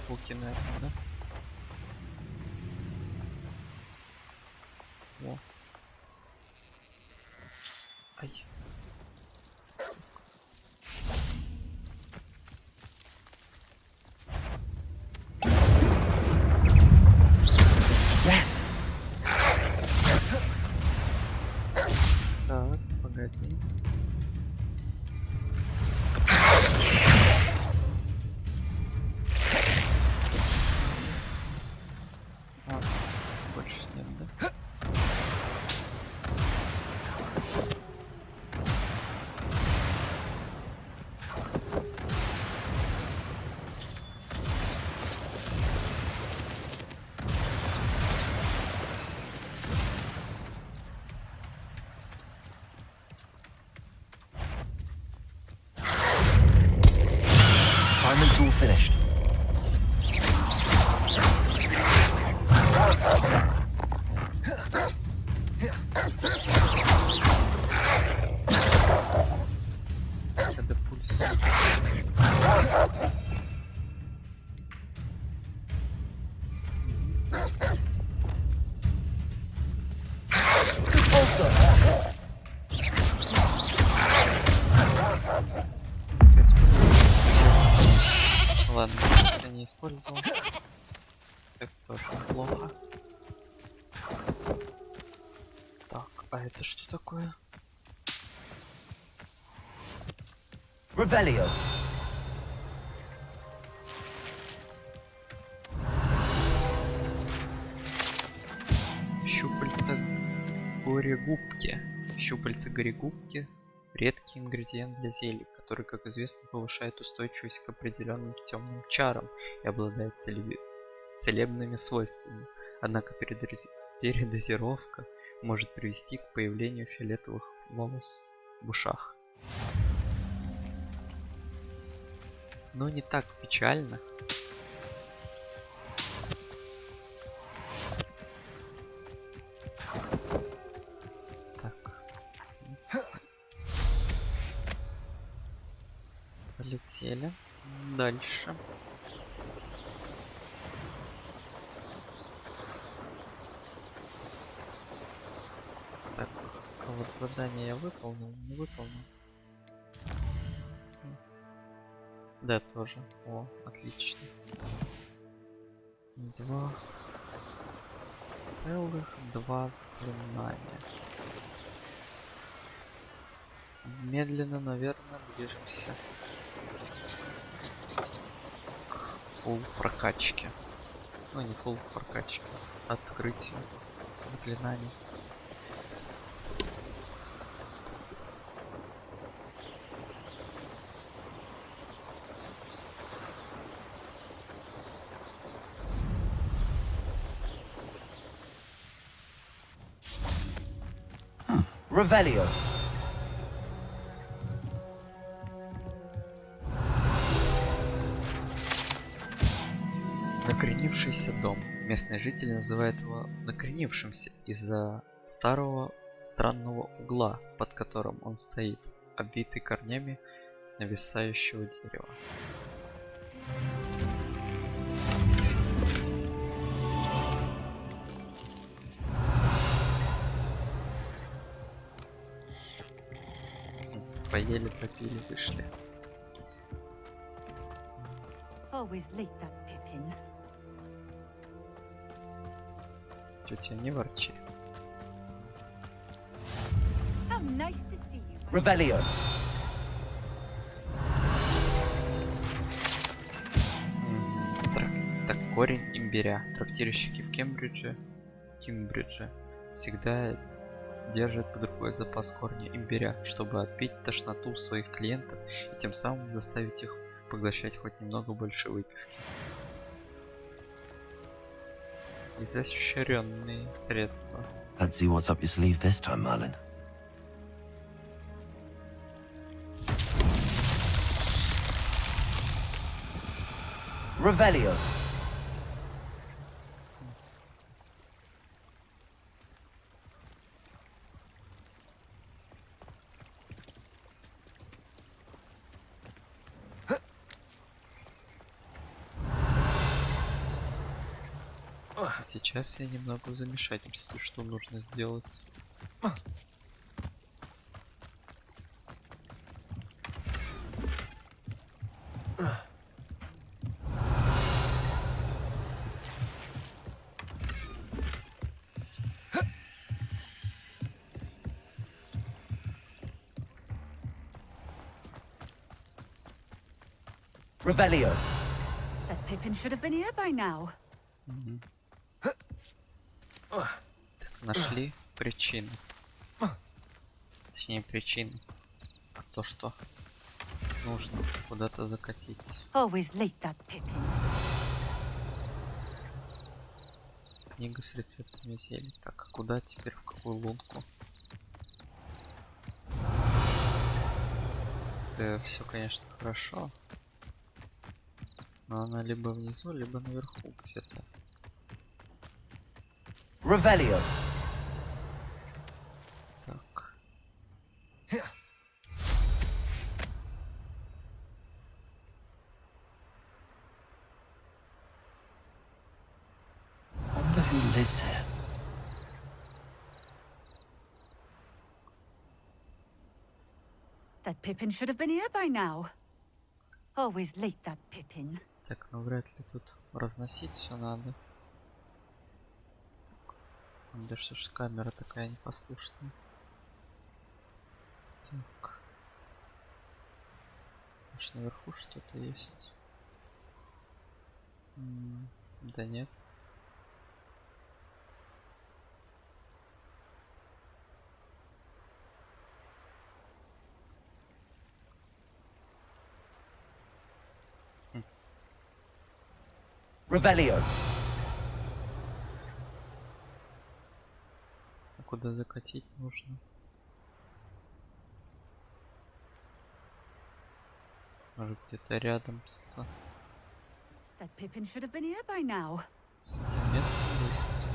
Звуки, наверное, да? О. Ай. Yes. Так, погоди. Assignment's all finished. Это пульс. Ладно, я не использовал. Это тоже плохо. Так, а это что такое? Revelio. Щупальца горегубки. Щупальца горегубки — редкий ингредиент для зелий, который, как известно, повышает устойчивость к определенным темным чарам и обладает целебными свойствами. Однако передозировка может привести к появлению фиолетовых волос в ушах. Но не так печально. Так. Полетели дальше. Так, а вот задание я выполнил, не выполнил. Да, тоже. О, отлично. 2 целых 2 заклинания. Медленно, наверное, движемся к фулл прокачке. Ну, не фулл прокачке, открытию заклинаний. Revelio. Накренившийся дом. Местные жители называют его накренившимся из-за старого странного угла, под которым он стоит, обвитый корнями нависающего дерева. Поели, попили, вышли. Always late, that Pippin. Тетя, не ворчи. How nice to see you. Revelio. Так, корень имбиря. Трактирщики в Кембридже всегда держат под рукой запас корня имбиря, чтобы отбить тошноту у своих клиентов и тем самым заставить их поглощать хоть немного больше выпивки. Изощренные средства. Let's see what's up your sleeve this time, Merlin. Revelio. Сейчас я немного в замешательстве, что нужно сделать. Revelio. That Pippin should have been here by now. Так, нашли причину. Точнее, причину. То, что нужно куда-то закатить. Always late, that Pippin. Книга с рецептами зелий. Так, а куда теперь, в какую лунку? Это все, конечно, хорошо. Но она либо внизу, либо наверху где-то. Revelio. Так. Wonder who lives here. That Pippin should have been here by now. Always late, that Pippin. Так, ну вряд ли тут разносить все надо. Так. Да что ж камера такая непослушная. Так. Может, наверху что-то есть? Да нет. Revelio. А куда закатить нужно? Может, где-то рядом с That Pippin should have been here by now. этим местом есть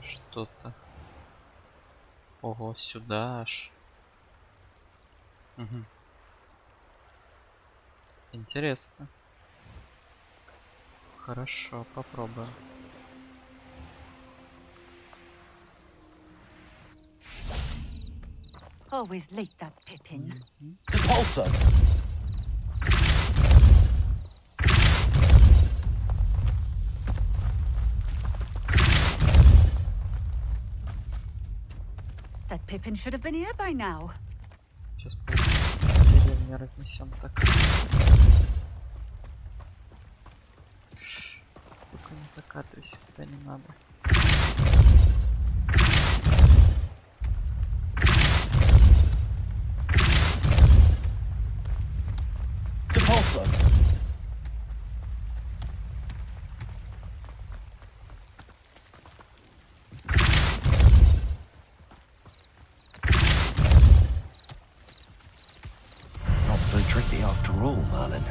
что-то. Ого, сюда аж. Угу. Интересно. Хорошо, попробуем. Always late, that Pippin. Depulso. That Pippin should have been here by now. Сейчас деревню разнесем так. Только не закатывайся, куда не надо. Depulso. Not so tricky after all, Merlin.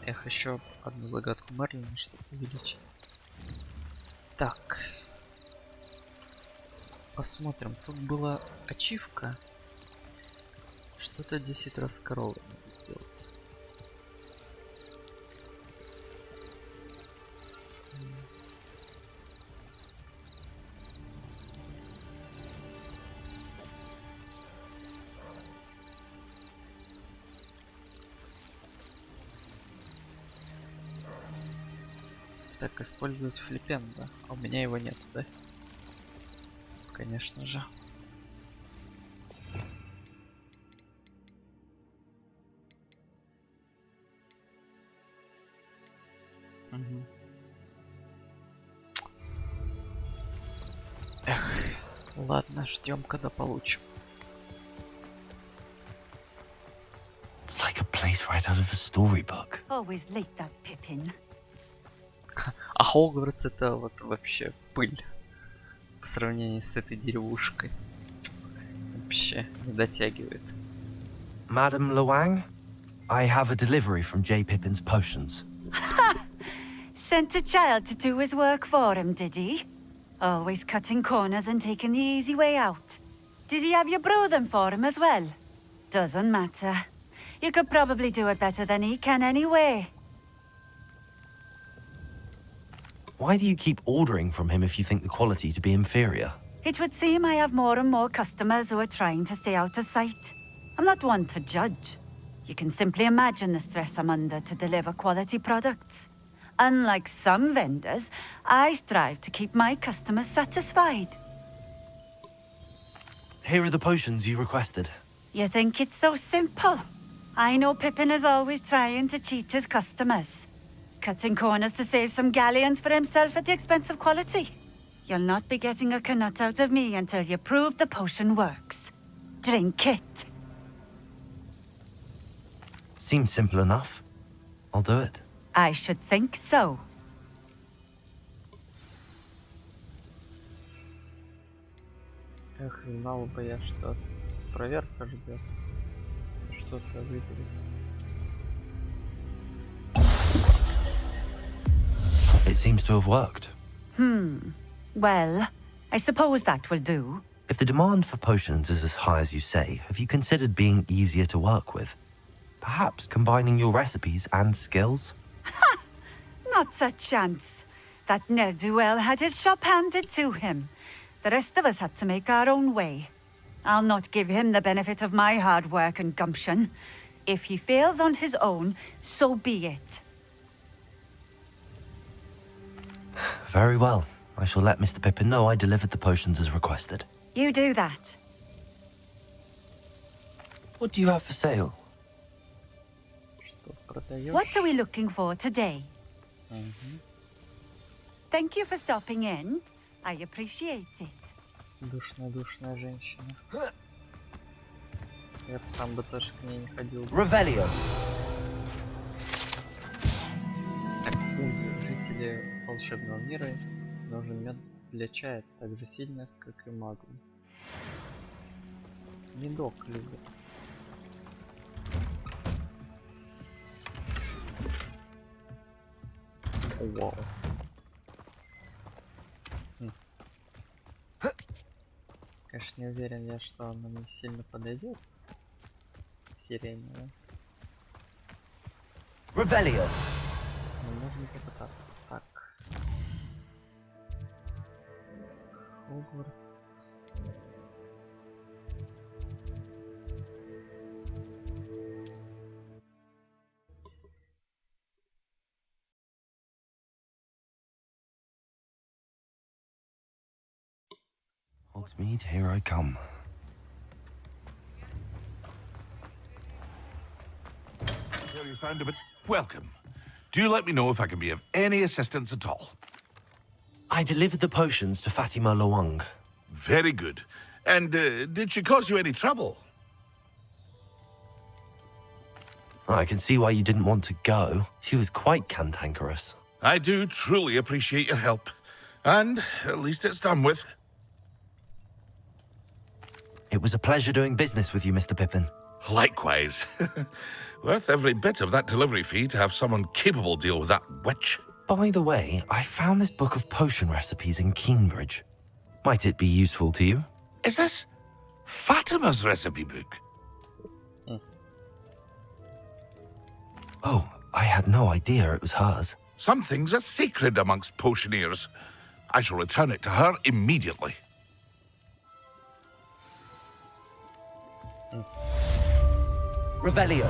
Эх, еще одну загадку Мерлина, чтобы увеличить. Так. Посмотрим. Тут была ачивка. Что-то 10 раз коровы надо сделать. Так, использовать флипенда. А у меня его нету, да? Конечно же. Угу. Эх, ладно, ждем, когда получим. It's like a place right out of a storybook. Always late, that Pippin. А Хогвартс это вот вообще пыль по сравнению с этой деревушкой. Вообще не дотягивает. Madam Luang, I have a delivery from J. Pippin's potions. Sent a child to do his work for him, did he? Always cutting corners and taking the easy way out. Did he have you brew them for him as well? Doesn't matter. You could probably do it better than he can anyway. Why do you keep ordering from him if you think the quality to be inferior? It would seem I have more and more customers who are trying to stay out of sight. I'm not one to judge. You can simply imagine the stress I'm under to deliver quality products. Unlike some vendors, I strive to keep my customers satisfied. Here are the potions you requested. You think it's so simple? I know Pippin is always trying to cheat his customers. Cutting corners to save some galleons for himself at the expense of quality. You'll not be getting a canut out of me until you prove the potion works. Drink it. Seems simple enough. I'll do it. I should think so. Эх, знал бы я, что проверка ждет. Что-то выберись. It seems to have worked. Well, I suppose that will do. If the demand for potions is as high as you say, have you considered being easier to work with? Perhaps combining your recipes and skills? Not a chance. That ne'er-do-well had his shop handed to him. The rest of us had to make our own way. I'll not give him the benefit of my hard work and gumption. If he fails on his own, so be it. Very well. I shall let Mr. Pippin know I delivered the potions as requested. You do that. What do you have for sale? What are we looking for today? Thank you for stopping in. I appreciate it. Душная женщина. Я бы сам бы тоже к ней не ходил. Revelio. Так, жители волшебного мира нужен мед для чая так же сильно, как и магу. Медок любят. Вау. Конечно, не уверен я, что она мне сильно подойдет. Сиреневая. Revelio. Но можно попытаться. Так. Хогвартс. Hogsmeade, here I come. There you found a bit. Welcome. Do let me know if I can be of any assistance at all. I delivered the potions to Fatima Lawang. Very good. And did she cause you any trouble? I can see why you didn't want to go. She was quite cantankerous. I do truly appreciate your help. And at least it's done with. It was a pleasure doing business with you, Mr. Pippin. Likewise. Worth every bit of that delivery fee to have someone capable deal with that witch. By the way, I found this book of potion recipes in Cambridge. Might it be useful to you? Is this Fatima's recipe book? Oh, I had no idea it was hers. Some things are sacred amongst potioneers. I shall return it to her immediately. Revelio.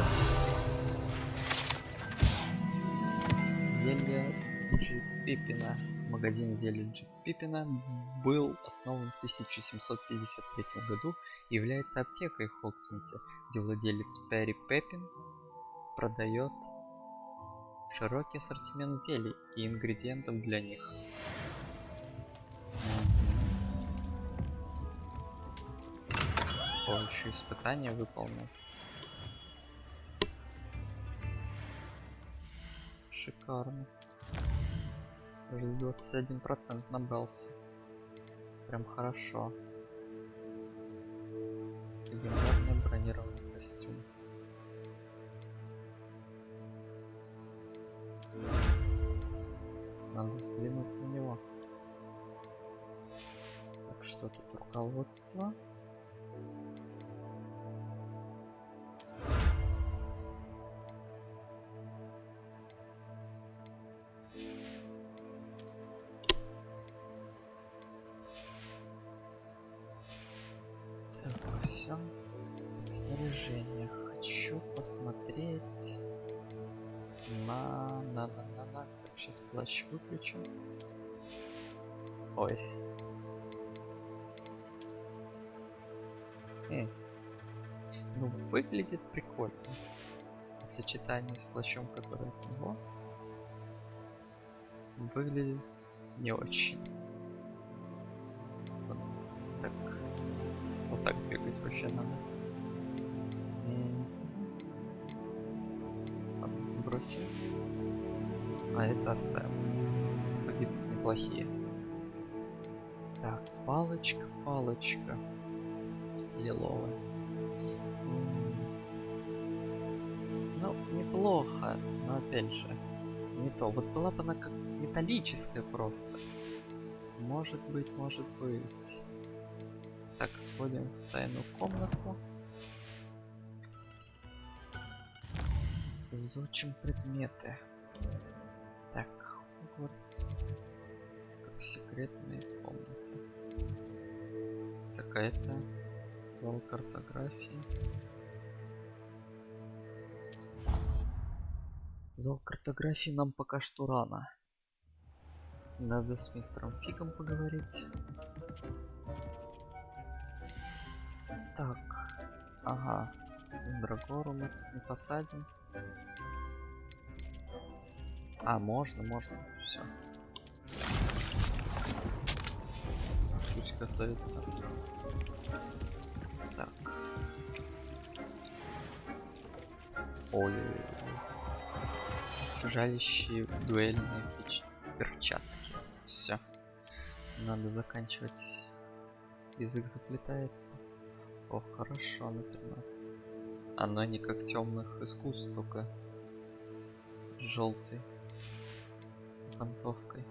Зелье Джи Пиппина. Магазин зелья Джи Пиппина был основан в 1753 году и является аптекой в Хогсмите, где владелец Перри Пеппин продает широкий ассортимент зелий и ингредиентов для них. О, еще испытание выполнено. Шикарно. Уже 21% набрался. Прям хорошо. Легендарный бронированный костюм. Надо взглянуть на него. Так, что тут руководство? Так, все. Снаряжение. Хочу посмотреть на. Так, сейчас плащ выключим. Ой. Ну, выглядит прикольно. В сочетании с плащом, который от него, выглядит не очень. Вот так бегать вообще надо. Ладно, сбросим. А это оставим. Сапоги тут неплохие. Так, палочка. Лиловая. Ну, неплохо, но опять же, не то. Вот была бы она как металлическая просто. Может быть, может быть. Так, сходим в тайную комнату. Изучим предметы. Так, Хогвартс. Как секретные комнаты. Так, а это зал картографии. Зал картографии нам пока что рано. Надо с мистером Фигом поговорить. Так, ага. Драгору мы тут не посадим. А, можно. Все. Пусть готовится. Так. Ой. Жалящие дуэльные перчатки. Все. Надо заканчивать. Язык заплетается. О, хорошо, на 13. Оно не как темных искусств, только желтой окантовкой.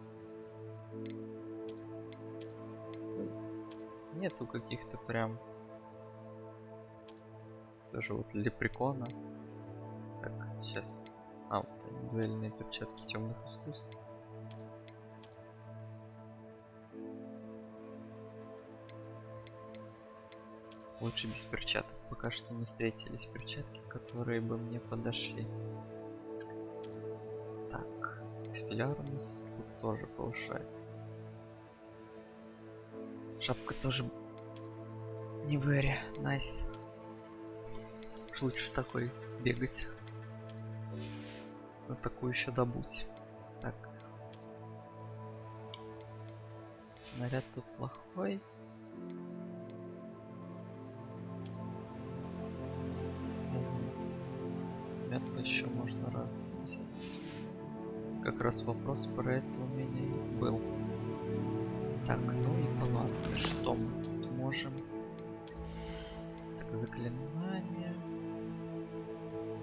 Нету каких-то прям даже вот лепрекона. Так, сейчас. А, вот они, дуэльные перчатки темных искусств. Лучше без перчаток. Пока что не встретились перчатки, которые бы мне подошли. Так, экспеллярмус тут тоже повышается. Шапка тоже не вэри, найс. Уж лучше в такой бегать. Но такую еще добудь. Так. Наряд тут плохой. Метлу еще можно раз взять. Как раз вопрос про это у меня и был. Так, ну и таланты. Что мы тут можем? Так, заклинание.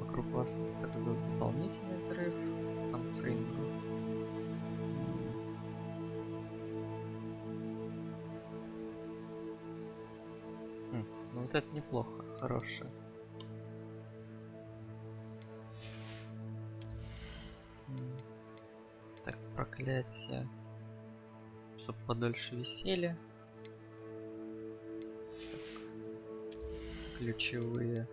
Вокруг вас так за дополнительный взрыв. Конфрингу. Ну вот это неплохо, хорошее. Так, проклятие. Чтоб подольше висели. Так, ключевые.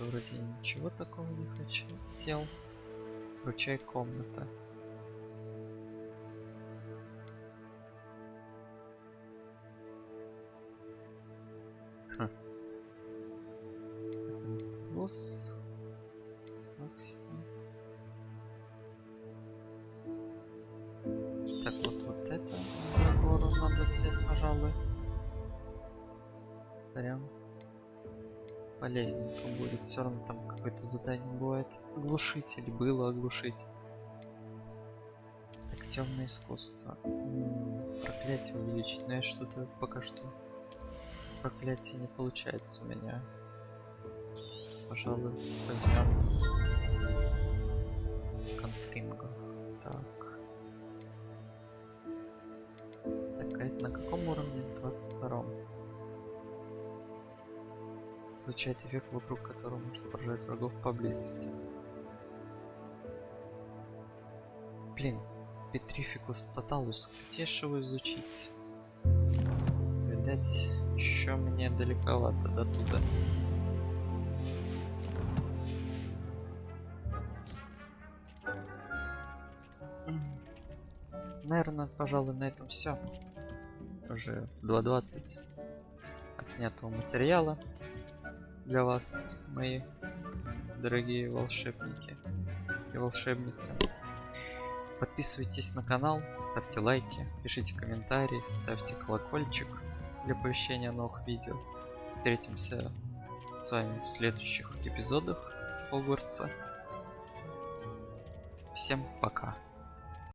Вроде ничего такого не хотел. Выручай-комната. Плюс максимум. Так, вот это гору надо взять, пожалуй. Прям полезненько будет. Все равно там какое-то задание бывает. Оглушить или было оглушить. Так, темное искусство. Проклятие увеличить. Но я что-то пока что проклятие не получается у меня. Пожалуй, возьмем конфрингу. Так. Так, а это на каком уровне? 22-м. Изучать эффект, вокруг которого можно поражать врагов поблизости. Блин, Петрификус Тоталус, где же его изучить? Видать, еще мне далековато до туда. Наверное, пожалуй, на этом все. Уже 2:20 от снятого материала для вас, мои дорогие волшебники и волшебницы. Подписывайтесь на канал, ставьте лайки, пишите комментарии, ставьте колокольчик для оповещения о новых видео. Встретимся с вами в следующих эпизодах Хогвартса. Всем пока.